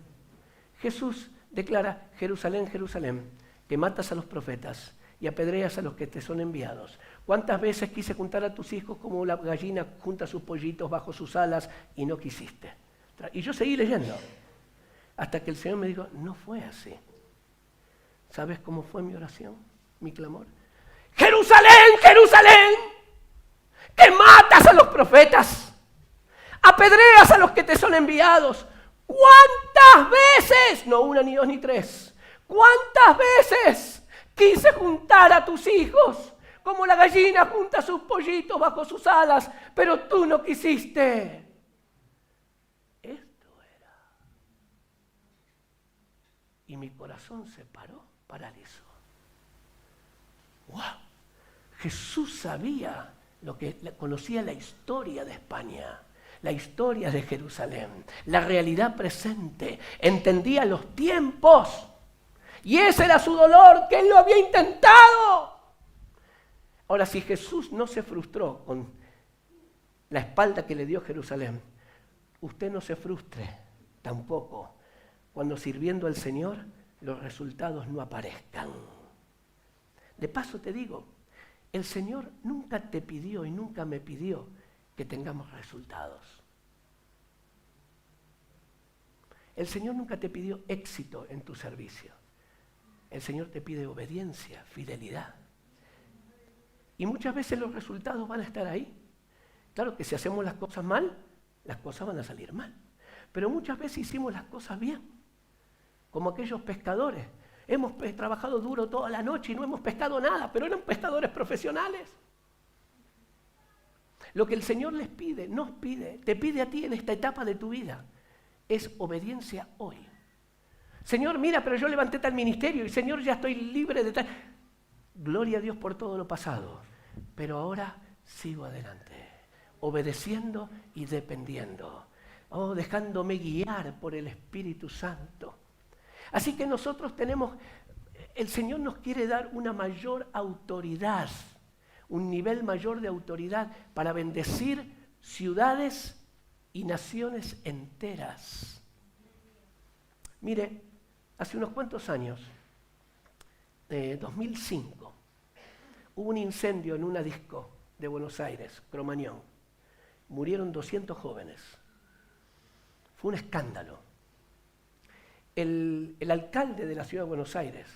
Speaker 1: Jesús declara, Jerusalén, Jerusalén, que matas a los profetas y apedreas a los que te son enviados. ¿Cuántas veces quise juntar a tus hijos como la gallina junta sus pollitos bajo sus alas y no quisiste? Y yo seguí leyendo, hasta que el Señor me dijo, no fue así. ¿Sabes cómo fue mi oración, mi clamor? Jerusalén, Jerusalén, que matas a los profetas, apedreas a los que te son enviados. ¿Cuántas veces? No una, ni dos, ni tres. ¿Cuántas veces quise juntar a tus hijos como la gallina junta sus pollitos bajo sus alas, pero tú no quisiste? Esto era. Y mi corazón se paralizó. ¡Wow! Jesús sabía conocía la historia de España, la historia de Jerusalén, la realidad presente, entendía los tiempos. Y ese era su dolor, que él lo había intentado. Ahora, si Jesús no se frustró con la espalda que le dio Jerusalén, usted no se frustre tampoco cuando sirviendo al Señor los resultados no aparezcan. De paso te digo, el Señor nunca te pidió y nunca me pidió que tengamos resultados. El Señor nunca te pidió éxito en tu servicio. El Señor te pide obediencia, fidelidad. Y muchas veces los resultados van a estar ahí. Claro que si hacemos las cosas mal, las cosas van a salir mal. Pero muchas veces hicimos las cosas bien. Como aquellos pescadores. Hemos trabajado duro toda la noche y no hemos pescado nada, pero eran pescadores profesionales. Lo que el Señor les pide, nos pide, te pide a ti en esta etapa de tu vida, es obediencia hoy. Señor, mira, pero yo levanté tal ministerio y Señor, ya estoy libre de tal. Gloria a Dios por todo lo pasado, pero ahora sigo adelante, obedeciendo y dependiendo. Oh, dejándome guiar por el Espíritu Santo. Así que nosotros el Señor nos quiere dar una mayor autoridad, un nivel mayor de autoridad para bendecir ciudades y naciones enteras. Mire, hace unos cuantos años, 2005, hubo un incendio en una disco de Buenos Aires, Cromañón. Murieron 200 jóvenes. Fue un escándalo. El alcalde de la ciudad de Buenos Aires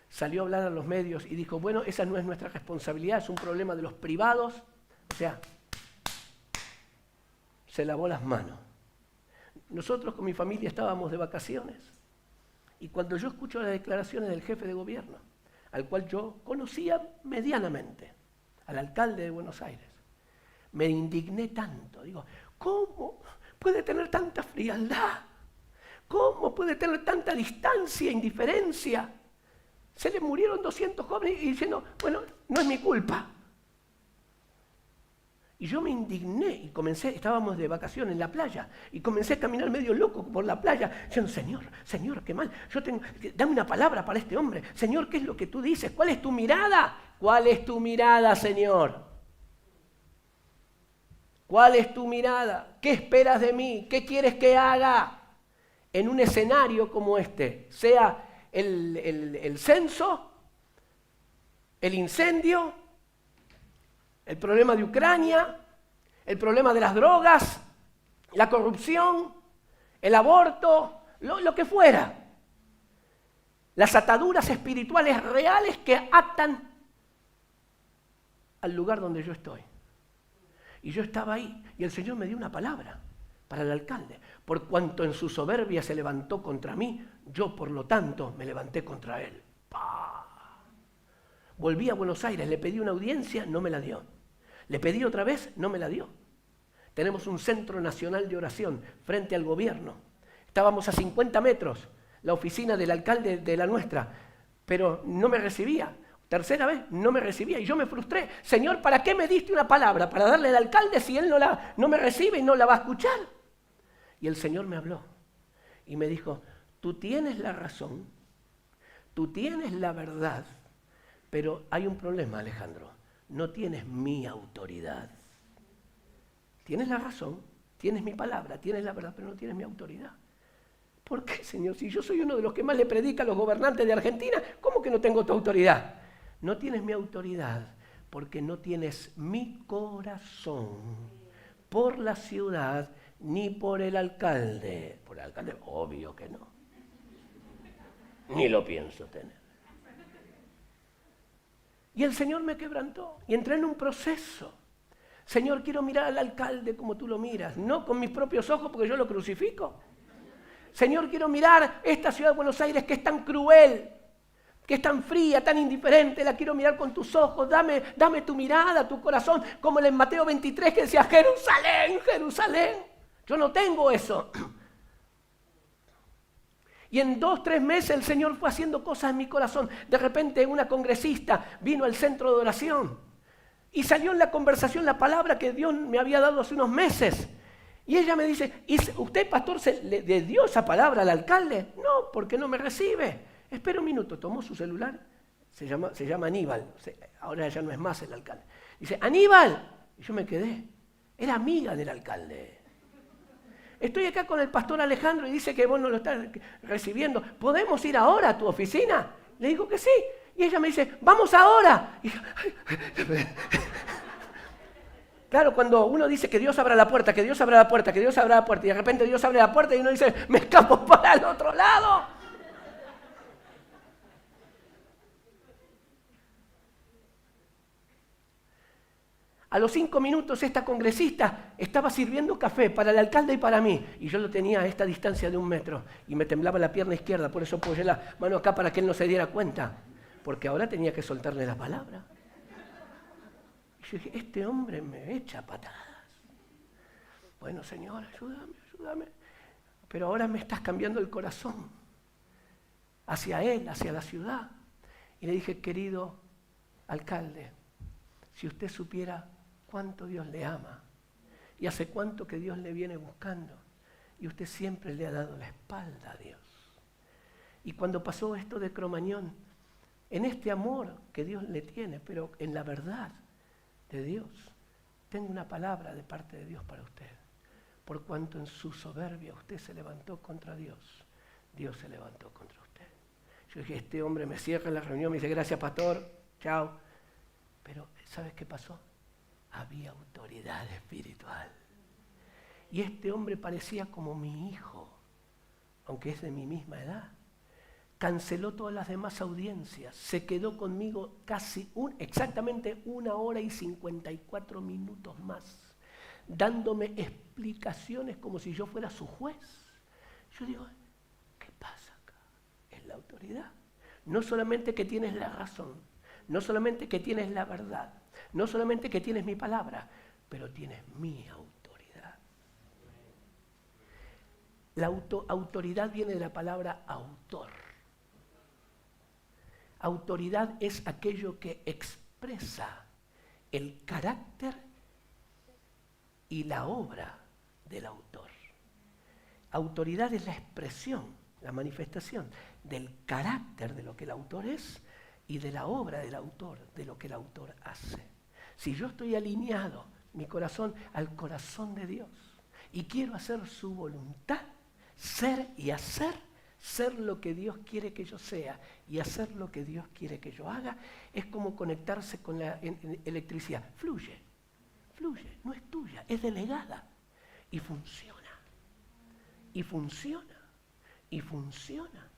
Speaker 1: salió a hablar a los medios y dijo, bueno, esa no es nuestra responsabilidad, es un problema de los privados. O sea, se lavó las manos. Nosotros con mi familia estábamos de vacaciones y cuando yo escucho las declaraciones del jefe de gobierno, al cual yo conocía medianamente, al alcalde de Buenos Aires, me indigné tanto. Digo, ¿cómo puede tener tanta frialdad? ¿Cómo puede tener tanta distancia, indiferencia? Se le murieron 200 jóvenes y diciendo, bueno, no es mi culpa. Y yo me indigné y estábamos de vacaciones en la playa, y comencé a caminar medio loco por la playa, diciendo, Señor, qué mal, dame una palabra para este hombre. Señor, ¿qué es lo que tú dices? ¿Cuál es tu mirada? ¿Cuál es tu mirada, Señor? ¿Cuál es tu mirada? ¿Qué esperas de mí? ¿Qué quieres que haga en un escenario como este? Sea el censo, el incendio, el problema de Ucrania, el problema de las drogas, la corrupción, el aborto, lo que fuera. Las ataduras espirituales reales que atan al lugar donde yo estoy. Y yo estaba ahí y el Señor me dio una palabra para el alcalde. Por cuanto en su soberbia se levantó contra mí, yo por lo tanto me levanté contra él. ¡Pah! Volví a Buenos Aires, le pedí una audiencia, no me la dio. Le pedí otra vez, no me la dio. Tenemos un centro nacional de oración frente al gobierno. Estábamos a 50 metros, la oficina del alcalde de la nuestra, pero no me recibía. Tercera vez, no me recibía y yo me frustré. Señor, ¿para qué me diste una palabra? ¿Para darle al alcalde si él no me recibe y no la va a escuchar? Y el Señor me habló y me dijo, tú tienes la razón, tú tienes la verdad, pero hay un problema, Alejandro, no tienes mi autoridad. Tienes la razón, tienes mi palabra, tienes la verdad, pero no tienes mi autoridad. ¿Por qué, Señor? Si yo soy uno de los que más le predica a los gobernantes de Argentina, ¿cómo que no tengo tu autoridad? No tienes mi autoridad porque no tienes mi corazón por la ciudad ni por el alcalde. Por el alcalde, obvio que no. Ni lo pienso tener. Y el Señor me quebrantó y entré en un proceso. Señor, quiero mirar al alcalde como tú lo miras, no con mis propios ojos porque yo lo crucifico. Señor, quiero mirar esta ciudad de Buenos Aires que es tan cruel, que es tan fría, tan indiferente, la quiero mirar con tus ojos, dame tu mirada, tu corazón, como en Mateo 23 que decía, Jerusalén, Jerusalén. Yo no tengo eso. Y en 2-3 meses el Señor fue haciendo cosas en mi corazón. De repente una congresista vino al centro de oración y salió en la conversación la palabra que Dios me había dado hace unos meses. Y ella me dice, ¿y usted, pastor, le dio esa palabra al alcalde? No, porque no me recibe. Espera un minuto, tomó su celular, se llama Aníbal, ahora ya no es más el alcalde. Dice, Aníbal, y yo me quedé, era amiga del alcalde. Estoy acá con el pastor Alejandro y dice que vos no lo estás recibiendo. ¿Podemos ir ahora a tu oficina? Le digo que sí. Y ella me dice, vamos ahora. Y yo, claro, cuando uno dice que Dios abra la puerta, que Dios abra la puerta, que Dios abra la puerta, y de repente Dios abre la puerta y uno dice, me escapo para el otro lado. A los 5 minutos esta congresista estaba sirviendo café para el alcalde y para mí. Y yo lo tenía a esta distancia de 1 metro. Y me temblaba la pierna izquierda, por eso apoyé la mano acá para que él no se diera cuenta. Porque ahora tenía que soltarle la palabra. Y Yo dije, este hombre me echa patadas. Bueno, Señor, ayúdame. Pero ahora me estás cambiando el corazón hacia él, hacia la ciudad. Y le dije, querido alcalde, si usted supiera cuánto Dios le ama y hace cuánto que Dios le viene buscando y usted siempre le ha dado la espalda a Dios. Y cuando pasó esto de Cromañón, en este amor que Dios le tiene, pero en la verdad de Dios, tengo una palabra de parte de Dios para usted. Por cuanto en su soberbia usted se levantó contra Dios, Dios se levantó contra usted. Yo dije, este hombre me cierra la reunión, me dice, gracias pastor, chao. Pero, ¿sabes qué pasó? Había autoridad espiritual. Y este hombre parecía como mi hijo, aunque es de mi misma edad. Canceló todas las demás audiencias, se quedó conmigo exactamente 1 hora y 54 minutos más, dándome explicaciones como si yo fuera su juez. Yo digo, ¿qué pasa acá? Es la autoridad. No solamente que tienes la razón, no solamente que tienes la verdad, no solamente que tienes mi palabra, pero tienes mi autoridad. La autoridad viene de la palabra autor. Autoridad es aquello que expresa el carácter y la obra del autor. Autoridad es la expresión, la manifestación del carácter de lo que el autor es y de la obra del autor, de lo que el autor hace. Si yo estoy alineado, mi corazón, al corazón de Dios, y quiero hacer su voluntad, ser y hacer, ser lo que Dios quiere que yo sea y hacer lo que Dios quiere que yo haga, es como conectarse con la electricidad. Fluye, no es tuya, es delegada. Y funciona, y funciona, y funciona.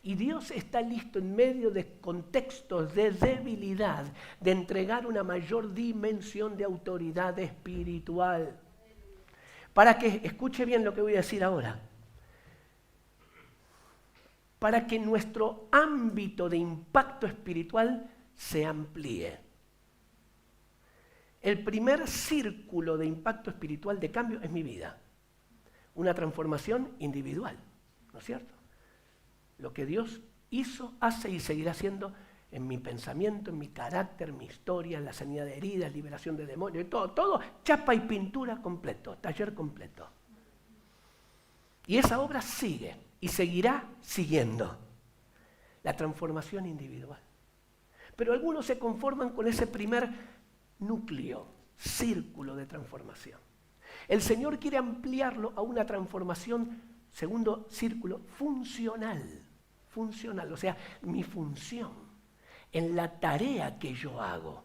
Speaker 1: Y Dios está listo en medio de contextos de debilidad, de entregar una mayor dimensión de autoridad espiritual. Para que, escuche bien lo que voy a decir ahora, para que nuestro ámbito de impacto espiritual se amplíe. El primer círculo de impacto espiritual de cambio es mi vida. Una transformación individual, ¿no es cierto? Lo que Dios hizo, hace y seguirá haciendo en mi pensamiento, en mi carácter, en mi historia, en la sanidad de heridas, liberación de demonios, todo, chapa y pintura completo, taller completo. Y esa obra sigue y seguirá siguiendo la transformación individual. Pero algunos se conforman con ese primer núcleo, círculo de transformación. El Señor quiere ampliarlo a una transformación, segundo círculo, funcional, o sea, mi función en la tarea que yo hago.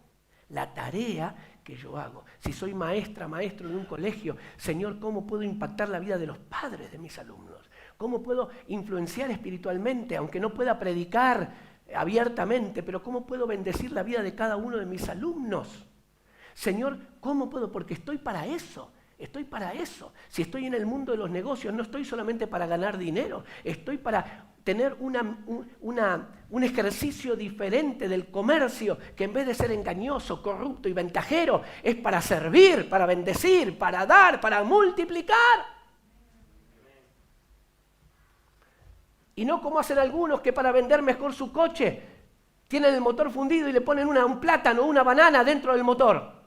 Speaker 1: La tarea que yo hago. Si soy maestro de un colegio, Señor, ¿cómo puedo impactar la vida de los padres de mis alumnos? ¿Cómo puedo influenciar espiritualmente, aunque no pueda predicar abiertamente, pero cómo puedo bendecir la vida de cada uno de mis alumnos? Señor, ¿cómo puedo? Porque estoy para eso. Si estoy en el mundo de los negocios, no estoy solamente para ganar dinero, estoy para tener un ejercicio diferente del comercio, que en vez de ser engañoso, corrupto y ventajero, es para servir, para bendecir, para dar, para multiplicar. Y no como hacen algunos que para vender mejor su coche, tienen el motor fundido y le ponen un plátano o una banana dentro del motor.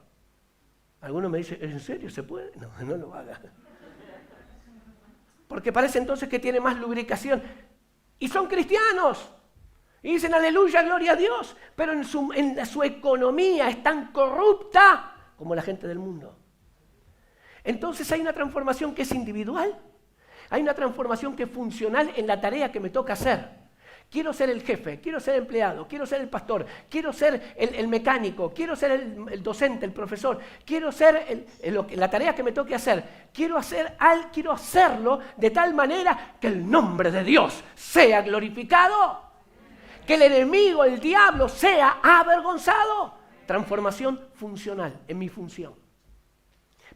Speaker 1: Algunos me dicen, ¿en serio se puede? No, no lo haga. Porque parece entonces que tiene más lubricación. Y son cristianos. Y dicen, aleluya, gloria a Dios. Pero en su economía es tan corrupta como la gente del mundo. Entonces hay una transformación que es individual. Hay una transformación que es funcional en la tarea que me toca hacer. Quiero ser el jefe, quiero ser empleado, quiero ser el pastor, quiero ser el mecánico, quiero ser el docente, el profesor, quiero ser la tarea que me toque hacer. Quiero hacerlo de tal manera que el nombre de Dios sea glorificado, que el enemigo, el diablo, sea avergonzado. Transformación funcional en mi función.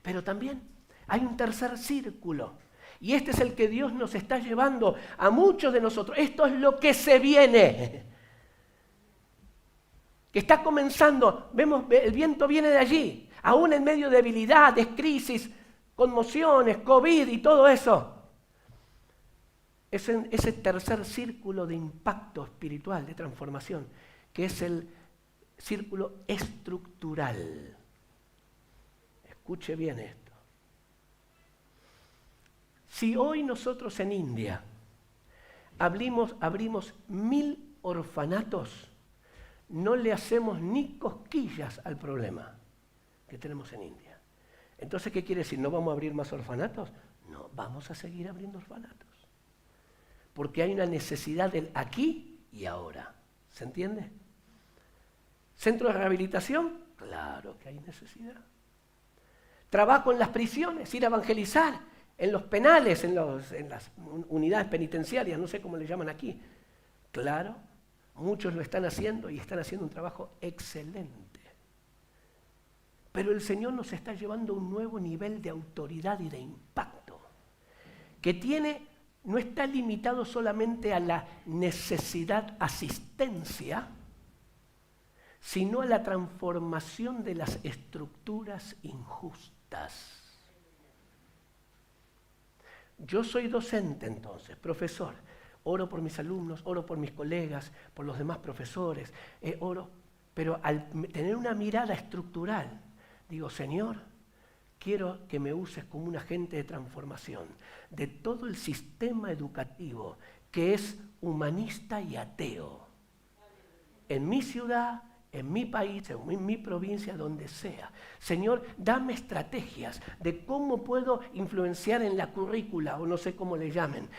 Speaker 1: Pero también hay un tercer círculo. Y este es el que Dios nos está llevando a muchos de nosotros. Esto es lo que se viene. que está comenzando, vemos, el viento viene de allí, aún en medio de debilidades, crisis, conmociones, COVID y todo eso. Es en ese tercer círculo de impacto espiritual, de transformación, que es el círculo estructural. Escuche bien esto. Si hoy nosotros en India abrimos 1000 orfanatos, no le hacemos ni cosquillas al problema que tenemos en India. Entonces, ¿qué quiere decir? ¿No vamos a abrir más orfanatos? No, vamos a seguir abriendo orfanatos. Porque hay una necesidad del aquí y ahora. ¿Se entiende? ¿Centro de rehabilitación? Claro que hay necesidad. Trabajo en las prisiones, ir a evangelizar, en los penales, en las unidades penitenciarias, no sé cómo le llaman aquí. Claro, muchos lo están haciendo y están haciendo un trabajo excelente. Pero el Señor nos está llevando a un nuevo nivel de autoridad y de impacto, que no está limitado solamente a la necesidad asistencia, sino a la transformación de las estructuras injustas. Yo soy docente entonces, profesor. Oro por mis alumnos, oro por mis colegas, por los demás profesores, oro. Pero al tener una mirada estructural, digo, Señor, quiero que me uses como un agente de transformación de todo el sistema educativo que es humanista y ateo. En mi ciudad, en mi país, en mi provincia, donde sea. Señor, dame estrategias de cómo puedo influenciar en la currícula, o no sé cómo le llamen,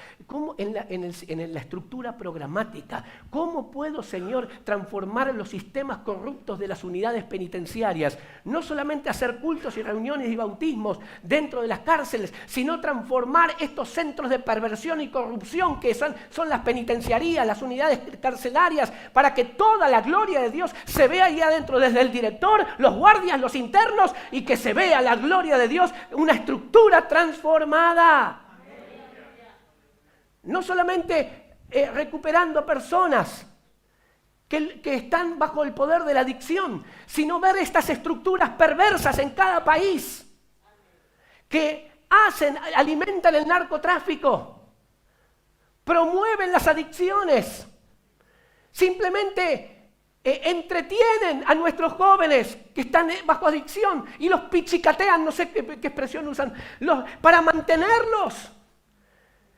Speaker 1: en la estructura programática. ¿Cómo puedo, Señor, transformar los sistemas corruptos de las unidades penitenciarias? No solamente hacer cultos y reuniones y bautismos dentro de las cárceles, sino transformar estos centros de perversión y corrupción que son las penitenciarías, las unidades carcelarias, para que toda la gloria de Dios se vea ahí adentro, desde el director, los guardias, los internos, y que se vea la gloria de Dios, una estructura transformada. No solamente recuperando personas que están bajo el poder de la adicción, sino ver estas estructuras perversas en cada país que alimentan el narcotráfico, promueven las adicciones, simplemente entretienen a nuestros jóvenes que están bajo adicción y los pichicatean, no sé qué expresión usan, para mantenerlos.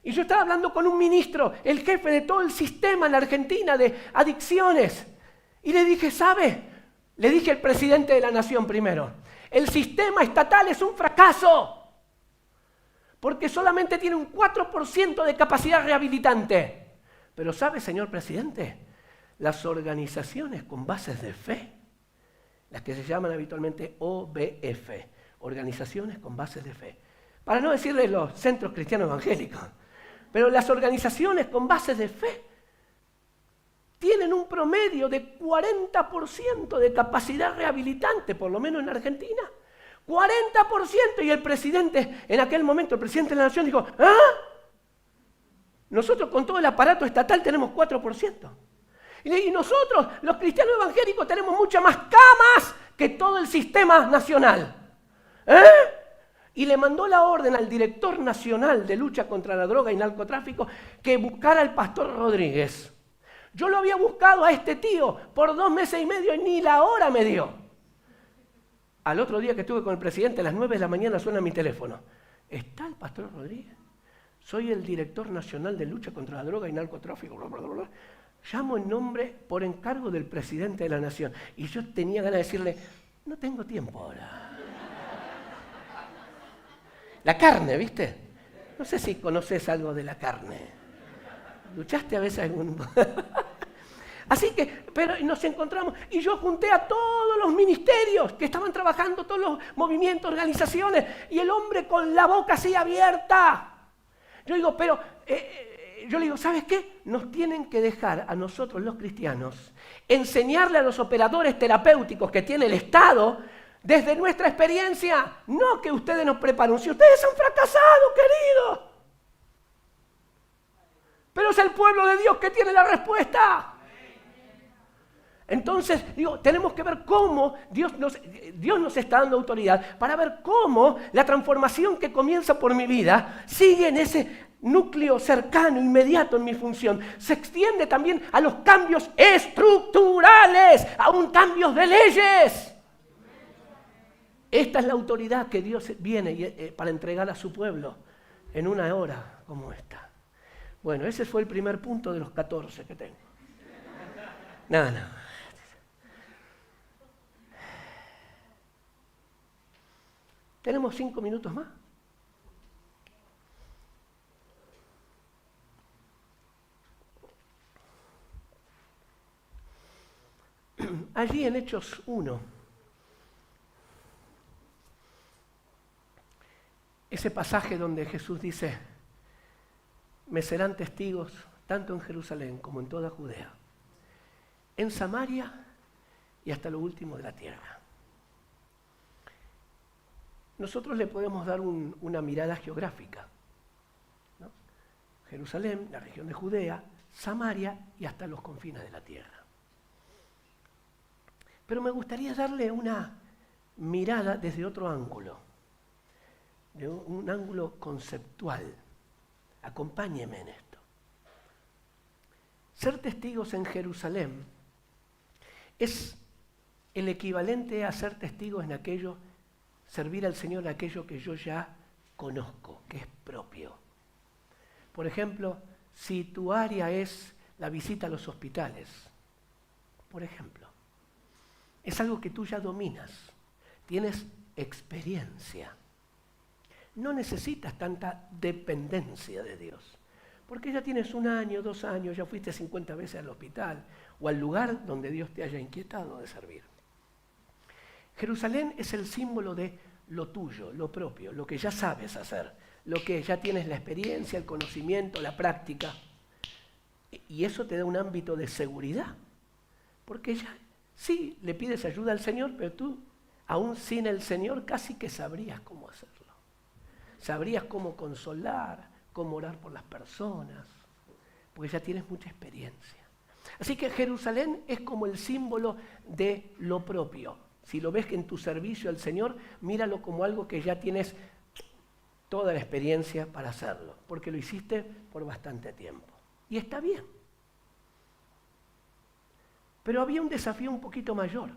Speaker 1: Y yo estaba hablando con un ministro, el jefe de todo el sistema en la Argentina de adicciones, y le dije, ¿sabe? Le dije al presidente de la nación primero, el sistema estatal es un fracaso, porque solamente tiene un 4% de capacidad rehabilitante. Pero ¿sabe, señor presidente? Las organizaciones con bases de fe, las que se llaman habitualmente OBF, organizaciones con bases de fe, para no decirle los centros cristianos evangélicos, pero las organizaciones con bases de fe tienen un promedio de 40% de capacidad rehabilitante, por lo menos en Argentina. 40%, y el presidente, en aquel momento, el presidente de la nación dijo, ¿ah? Nosotros con todo el aparato estatal tenemos 4%. Y nosotros, los cristianos evangélicos, tenemos muchas más camas que todo el sistema nacional. Y le mandó la orden al director nacional de lucha contra la droga y narcotráfico que buscara al pastor Rodríguez. Yo lo había buscado a este tío por 2 meses y medio y ni la hora me dio. Al otro día que estuve con el presidente, a las 9 de la mañana suena mi teléfono. ¿Está el pastor Rodríguez? Soy el director nacional de lucha contra la droga y narcotráfico. Bla, bla, bla, bla. Llamo en nombre, por encargo del presidente de la nación. Y yo tenía ganas de decirle, no tengo tiempo ahora. La carne, ¿viste? No sé si conoces algo de la carne. ¿Luchaste a veces algún...? Así que, pero nos encontramos, y yo junté a todos los ministerios que estaban trabajando, todos los movimientos, organizaciones, y el hombre con la boca así abierta. Yo digo, yo le digo, ¿sabes qué? Nos tienen que dejar a nosotros los cristianos enseñarle a los operadores terapéuticos que tiene el Estado desde nuestra experiencia, no que ustedes nos preparen. Si ustedes han fracasado, queridos, pero es el pueblo de Dios que tiene la respuesta. Entonces, tenemos que ver cómo Dios nos está dando autoridad para ver cómo la transformación que comienza por mi vida sigue en ese núcleo cercano, inmediato en mi función. Se extiende también a los cambios estructurales, aún cambios de leyes. Esta es la autoridad que Dios viene para entregar a su pueblo en una hora como esta. Bueno, ese fue el primer punto de los 14 que tengo. No. ¿Tenemos 5 minutos más? Allí en Hechos 1, ese pasaje donde Jesús dice, me serán testigos tanto en Jerusalén como en toda Judea, en Samaria y hasta lo último de la tierra. Nosotros le podemos dar una mirada geográfica, ¿no? Jerusalén, la región de Judea, Samaria y hasta los confines de la tierra. Pero me gustaría darle una mirada desde otro ángulo, de un ángulo conceptual. Acompáñeme en esto. Ser testigos en Jerusalén es el equivalente a ser testigos en aquello, servir al Señor en aquello que yo ya conozco, que es propio. Por ejemplo, si tu área es la visita a los hospitales, por ejemplo, es algo que tú ya dominas, tienes experiencia. No necesitas tanta dependencia de Dios, porque ya tienes 1 año, 2 años, ya fuiste 50 veces al hospital o al lugar donde Dios te haya inquietado de servir. Jerusalén es el símbolo de lo tuyo, lo propio, lo que ya sabes hacer, lo que ya tienes la experiencia, el conocimiento, la práctica. Y eso te da un ámbito de seguridad, porque ya sí le pides ayuda al Señor, pero tú, aún sin el Señor, casi que sabrías cómo hacerlo. Sabrías cómo consolar, cómo orar por las personas, porque ya tienes mucha experiencia. Así que Jerusalén es como el símbolo de lo propio. Si lo ves en tu servicio al Señor, míralo como algo que ya tienes toda la experiencia para hacerlo, porque lo hiciste por bastante tiempo. Y está bien. Pero había un desafío un poquito mayor.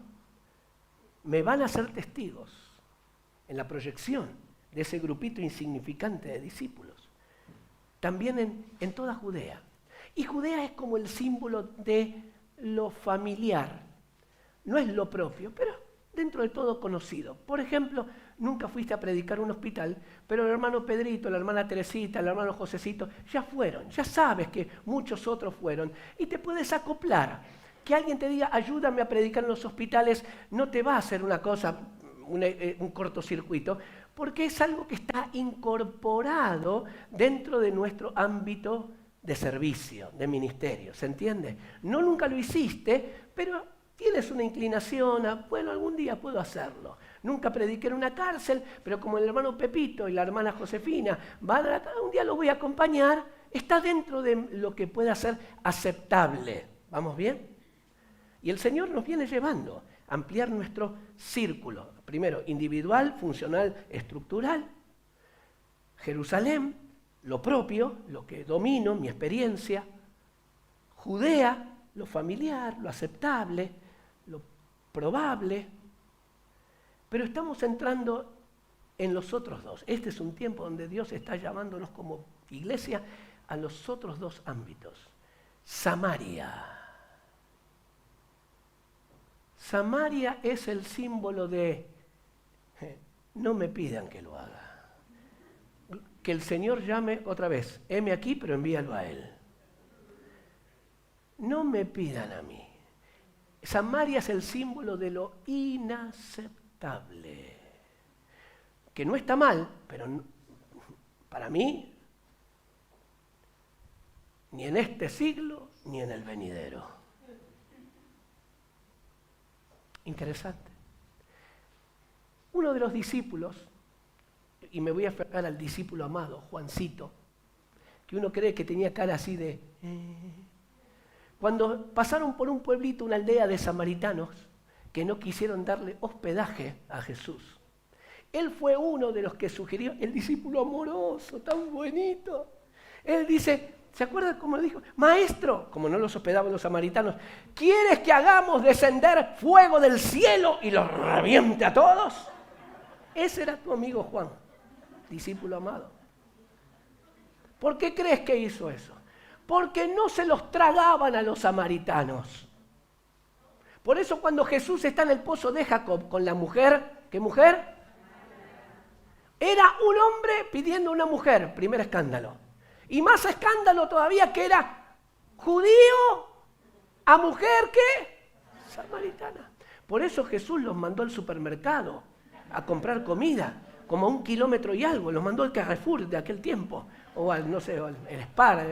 Speaker 1: Me van a ser testigos en la proyección de ese grupito insignificante de discípulos. También en toda Judea. Y Judea es como el símbolo de lo familiar. No es lo propio, pero dentro de todo conocido. Por ejemplo, nunca fuiste a predicar un hospital, pero el hermano Pedrito, la hermana Teresita, el hermano Josecito, ya fueron. Ya sabes que muchos otros fueron. Y te puedes acoplar. Que alguien te diga, ayúdame a predicar en los hospitales, no te va a hacer una cosa, un cortocircuito, porque es algo que está incorporado dentro de nuestro ámbito de servicio, de ministerio, ¿se entiende? No nunca lo hiciste, pero tienes una inclinación a, bueno, algún día puedo hacerlo. Nunca prediqué en una cárcel, pero como el hermano Pepito y la hermana Josefina van a un día los voy a acompañar, está dentro de lo que pueda ser aceptable. ¿Vamos bien? Y el Señor nos viene llevando a ampliar nuestro círculo. Primero, individual, funcional, estructural. Jerusalén, lo propio, lo que domino, mi experiencia. Judea, lo familiar, lo aceptable, lo probable. Pero estamos entrando en los otros dos. Este es un tiempo donde Dios está llamándonos como iglesia a los otros 2 ámbitos. Samaria. Samaria es el símbolo de, no me pidan que lo haga. Que el Señor llame otra vez, heme aquí, pero envíalo a Él. No me pidan a mí. Samaria es el símbolo de lo inaceptable. Que no está mal, pero para mí, ni en este siglo, ni en el venidero. Interesante. Uno de los discípulos, y me voy a aferrar al discípulo amado, Juancito, que uno cree que tenía cara así de... cuando pasaron por un pueblito, una aldea de samaritanos, que no quisieron darle hospedaje a Jesús. Él fue uno de los que sugirió, el discípulo amoroso, tan bonito. Él dice, ¿se acuerdan cómo dijo? Maestro, como no los hospedaban los samaritanos, ¿quieres que hagamos descender fuego del cielo y los reviente a todos? Ese era tu amigo Juan, discípulo amado. ¿Por qué crees que hizo eso? Porque no se los tragaban a los samaritanos. Por eso cuando Jesús está en el pozo de Jacob con la mujer, ¿qué mujer? Era un hombre pidiendo una mujer, primer escándalo. Y más escándalo todavía que era judío a mujer que samaritana. Por eso Jesús los mandó al supermercado a comprar comida, como a 1 kilómetro y algo. Los mandó al Carrefour de aquel tiempo, o al, no sé, el Spar.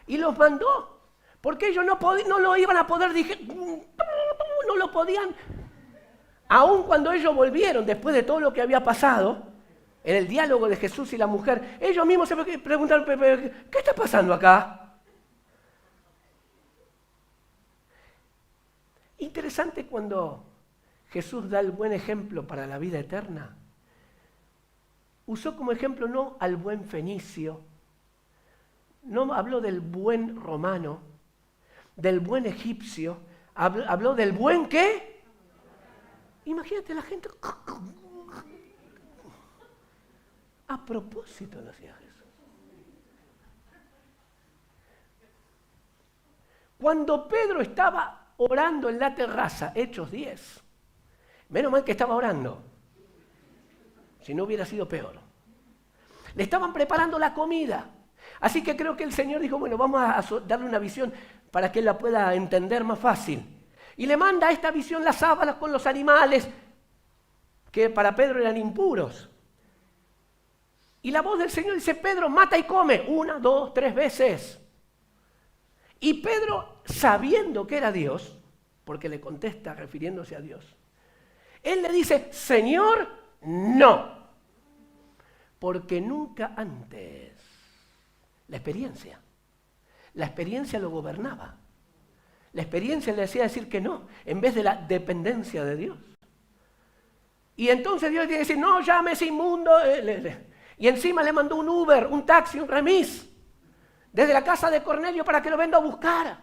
Speaker 1: Y los mandó, porque ellos no lo iban a poder, no lo podían. Aun cuando ellos volvieron, después de todo lo que había pasado, en el diálogo de Jesús y la mujer, ellos mismos se preguntaron, ¿qué está pasando acá? Interesante cuando Jesús da el buen ejemplo para la vida eterna. Usó como ejemplo no al buen fenicio, no habló del buen romano, del buen egipcio, habló del buen ¿qué? Imagínate la gente. A propósito lo hacía Jesús. Cuando Pedro estaba orando en la terraza, Hechos 10, menos mal que estaba orando, si no hubiera sido peor. Le estaban preparando la comida, así que creo que el Señor dijo, bueno, vamos a darle una visión para que él la pueda entender más fácil. Y le manda a esta visión las sábanas con los animales, que para Pedro eran impuros. Y la voz del Señor dice, Pedro, mata y come, 1, 2, 3 veces. Y Pedro, sabiendo que era Dios, porque le contesta refiriéndose a Dios, él le dice, Señor, no. Porque nunca antes, la experiencia lo gobernaba. La experiencia le hacía decir que no, en vez de la dependencia de Dios. Y entonces Dios tiene que decir, no, llame ese inmundo. Y encima le mandó un Uber, un taxi, un remis, desde la casa de Cornelio para que lo venga a buscar.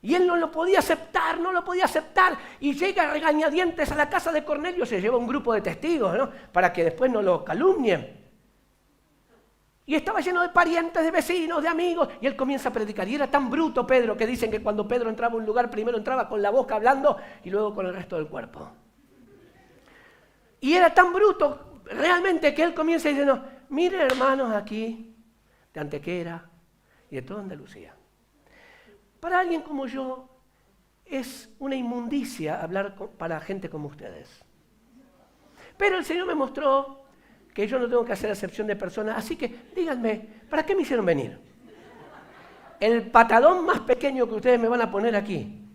Speaker 1: Y él no lo podía aceptar. Y llega a regañadientes a la casa de Cornelio, se lleva un grupo de testigos, ¿no? Para que después no lo calumnien. Y estaba lleno de parientes, de vecinos, de amigos, y él comienza a predicar. Y era tan bruto Pedro que dicen que cuando Pedro entraba a un lugar, primero entraba con la boca hablando y luego con el resto del cuerpo. Y era tan bruto realmente que él comienza diciendo, miren hermanos aquí, de Antequera y de toda Andalucía. Para alguien como yo es una inmundicia hablar para gente como ustedes. Pero el Señor me mostró que yo no tengo que hacer acepción de personas, así que díganme, ¿para qué me hicieron venir? El patadón más pequeño que ustedes me van a poner aquí.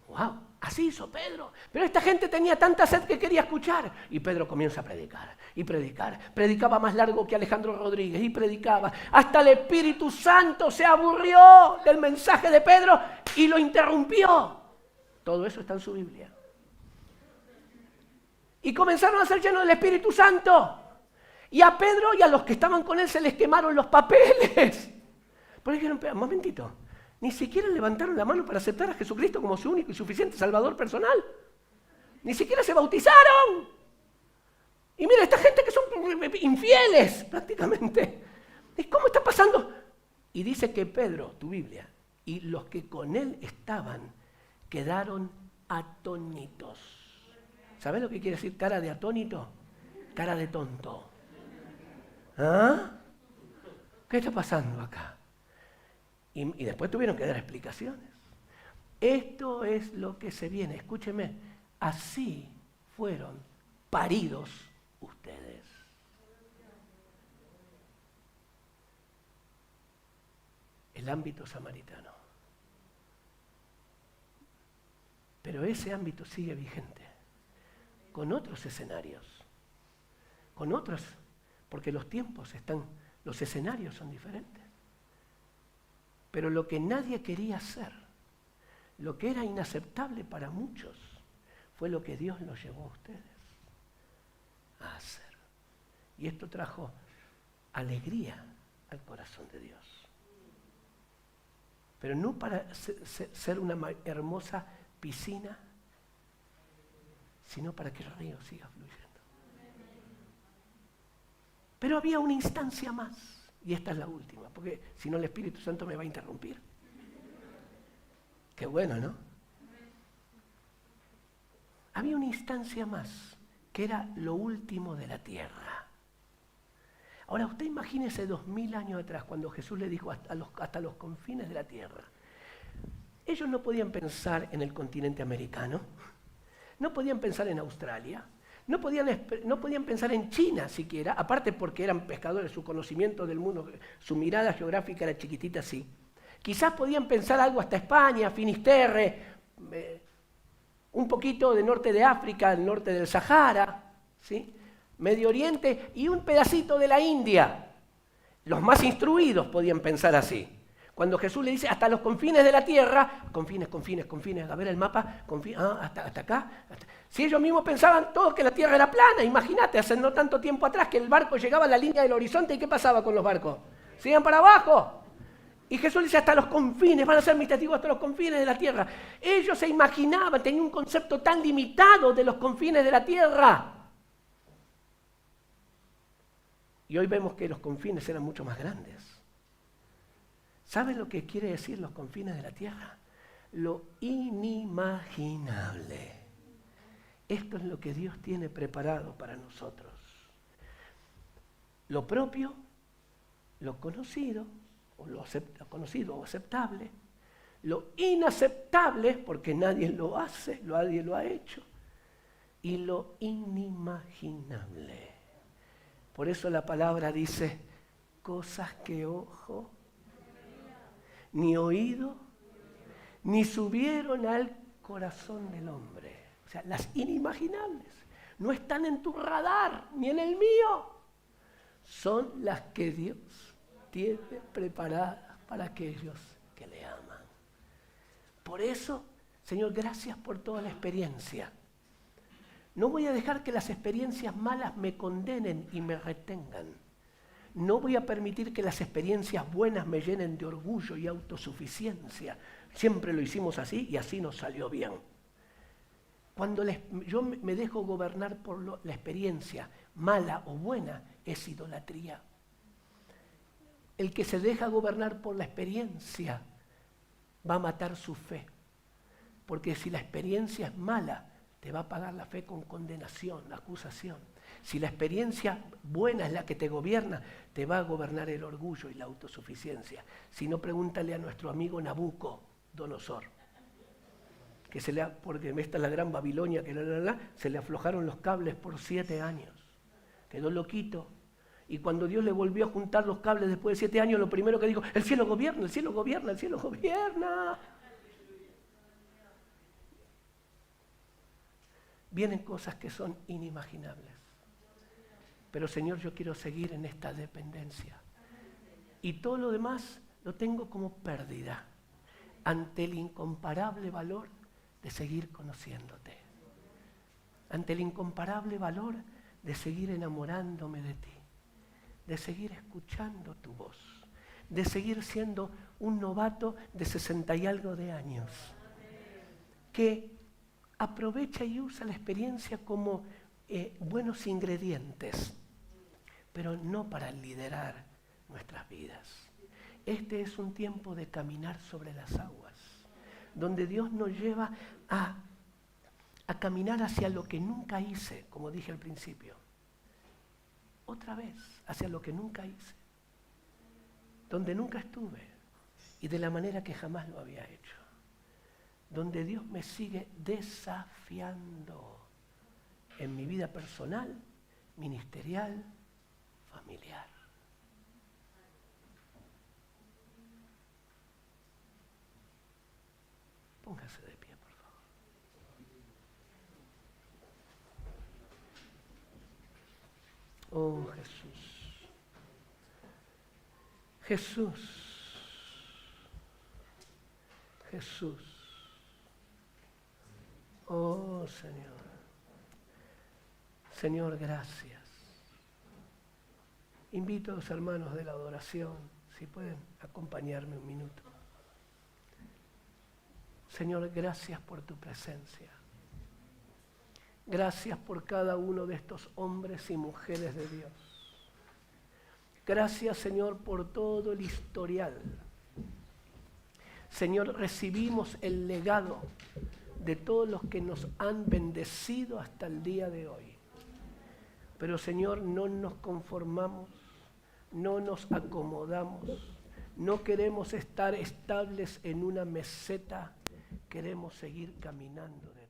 Speaker 1: ¡Wow! Así hizo Pedro. Pero esta gente tenía tanta sed que quería escuchar. Y Pedro comienza a predicar y predicar. Predicaba más largo que Alejandro Rodríguez y predicaba. Hasta el Espíritu Santo se aburrió del mensaje de Pedro y lo interrumpió. Todo eso está en su Biblia. Y comenzaron a ser llenos del Espíritu Santo. Y a Pedro y a los que estaban con él se les quemaron los papeles. Pero dijeron, un momentito. Ni siquiera levantaron la mano para aceptar a Jesucristo como su único y suficiente Salvador personal. Ni siquiera se bautizaron. Y mira, esta gente que son infieles prácticamente. ¿Y cómo está pasando? Y dice que Pedro, tu Biblia, y los que con él estaban, quedaron atónitos. ¿Sabes lo que quiere decir cara de atónito? Cara de tonto. ¿Ah? ¿Qué está pasando acá? Y después tuvieron que dar explicaciones. Esto es lo que se viene. Escúcheme, así fueron paridos ustedes. El ámbito samaritano. Pero ese ámbito sigue vigente, con otros escenarios, con otros, porque los tiempos están, los escenarios son diferentes. Pero lo que nadie quería hacer, lo que era inaceptable para muchos, fue lo que Dios los llevó a ustedes a hacer. Y esto trajo alegría al corazón de Dios. Pero no para ser una hermosa piscina, sino para que el río siga fluyendo. Pero había una instancia más, y esta es la última, porque si no el Espíritu Santo me va a interrumpir. Qué bueno, ¿no? Había una instancia más, que era lo último de la tierra. Ahora, usted imagínese 2000 años atrás, cuando Jesús le dijo hasta los confines de la tierra. Ellos no podían pensar en el continente americano, no podían pensar en Australia, no podían pensar en China siquiera, aparte porque eran pescadores, su conocimiento del mundo, su mirada geográfica era chiquitita así. Quizás podían pensar algo hasta España, Finisterre, un poquito del norte de África, el norte del Sahara, ¿sí? Medio Oriente y un pedacito de la India. Los más instruidos podían pensar así. Cuando Jesús le dice hasta los confines de la tierra, confines, a ver el mapa, hasta acá. Si ellos mismos pensaban todos que la tierra era plana, imagínate, hace no tanto tiempo atrás que el barco llegaba a la línea del horizonte y ¿qué pasaba con los barcos? Se iban para abajo. Y Jesús dice hasta los confines, van a ser mis testigos hasta los confines de la tierra. Ellos se imaginaban, tenían un concepto tan limitado de los confines de la tierra. Y hoy vemos que los confines eran mucho más grandes. ¿Saben lo que quiere decir los confines de la tierra? Lo inimaginable. Esto es lo que Dios tiene preparado para nosotros. Lo propio, lo conocido, o lo conocido o aceptable, lo inaceptable, porque nadie lo hace, nadie lo ha hecho, y lo inimaginable. Por eso la palabra dice, cosas que ojo, ni oído, ni subieron al corazón del hombre. O sea, las inimaginables no están en tu radar, ni en el mío. Son las que Dios tiene preparadas para aquellos que le aman. Por eso, Señor, gracias por toda la experiencia. No voy a dejar que las experiencias malas me condenen y me retengan. No voy a permitir que las experiencias buenas me llenen de orgullo y autosuficiencia. Siempre lo hicimos así y así nos salió bien. Cuando yo me dejo gobernar por la experiencia, mala o buena, es idolatría. El que se deja gobernar por la experiencia va a matar su fe. Porque si la experiencia es mala, te va a pagar la fe con condenación, acusación. Si la experiencia buena es la que te gobierna, te va a gobernar el orgullo y la autosuficiencia. Si no, pregúntale a nuestro amigo Nabucodonosor, que porque esta es la gran Babilonia, se le aflojaron los cables por 7 años. Quedó loquito. Y cuando Dios le volvió a juntar los cables después de 7 años, lo primero que dijo, el cielo gobierna, el cielo gobierna, el cielo gobierna. Vienen cosas que son inimaginables. Pero Señor, yo quiero seguir en esta dependencia. Y todo lo demás lo tengo como pérdida ante el incomparable valor de seguir conociéndote. Ante el incomparable valor de seguir enamorándome de ti. De seguir escuchando tu voz. De seguir siendo un novato de 60 y algo de años. Que aprovecha y usa la experiencia como buenos ingredientes, pero no para liderar nuestras vidas. Este es un tiempo de caminar sobre las aguas, donde Dios nos lleva a caminar hacia lo que nunca hice, como dije al principio. Otra vez, hacia lo que nunca hice, donde nunca estuve y de la manera que jamás lo había hecho. Donde Dios me sigue desafiando en mi vida personal, ministerial, familiar. Póngase de pie, por favor. Oh Jesús. Jesús. Jesús. Oh, Señor. Señor, gracias. Invito a los hermanos de la adoración, si pueden acompañarme un minuto. Señor, gracias por tu presencia. Gracias por cada uno de estos hombres y mujeres de Dios. Gracias, Señor, por todo el historial. Señor, recibimos el legado de todos los que nos han bendecido hasta el día de hoy. Pero, Señor, no nos conformamos, no nos acomodamos, no queremos estar estables en una meseta, queremos seguir caminando de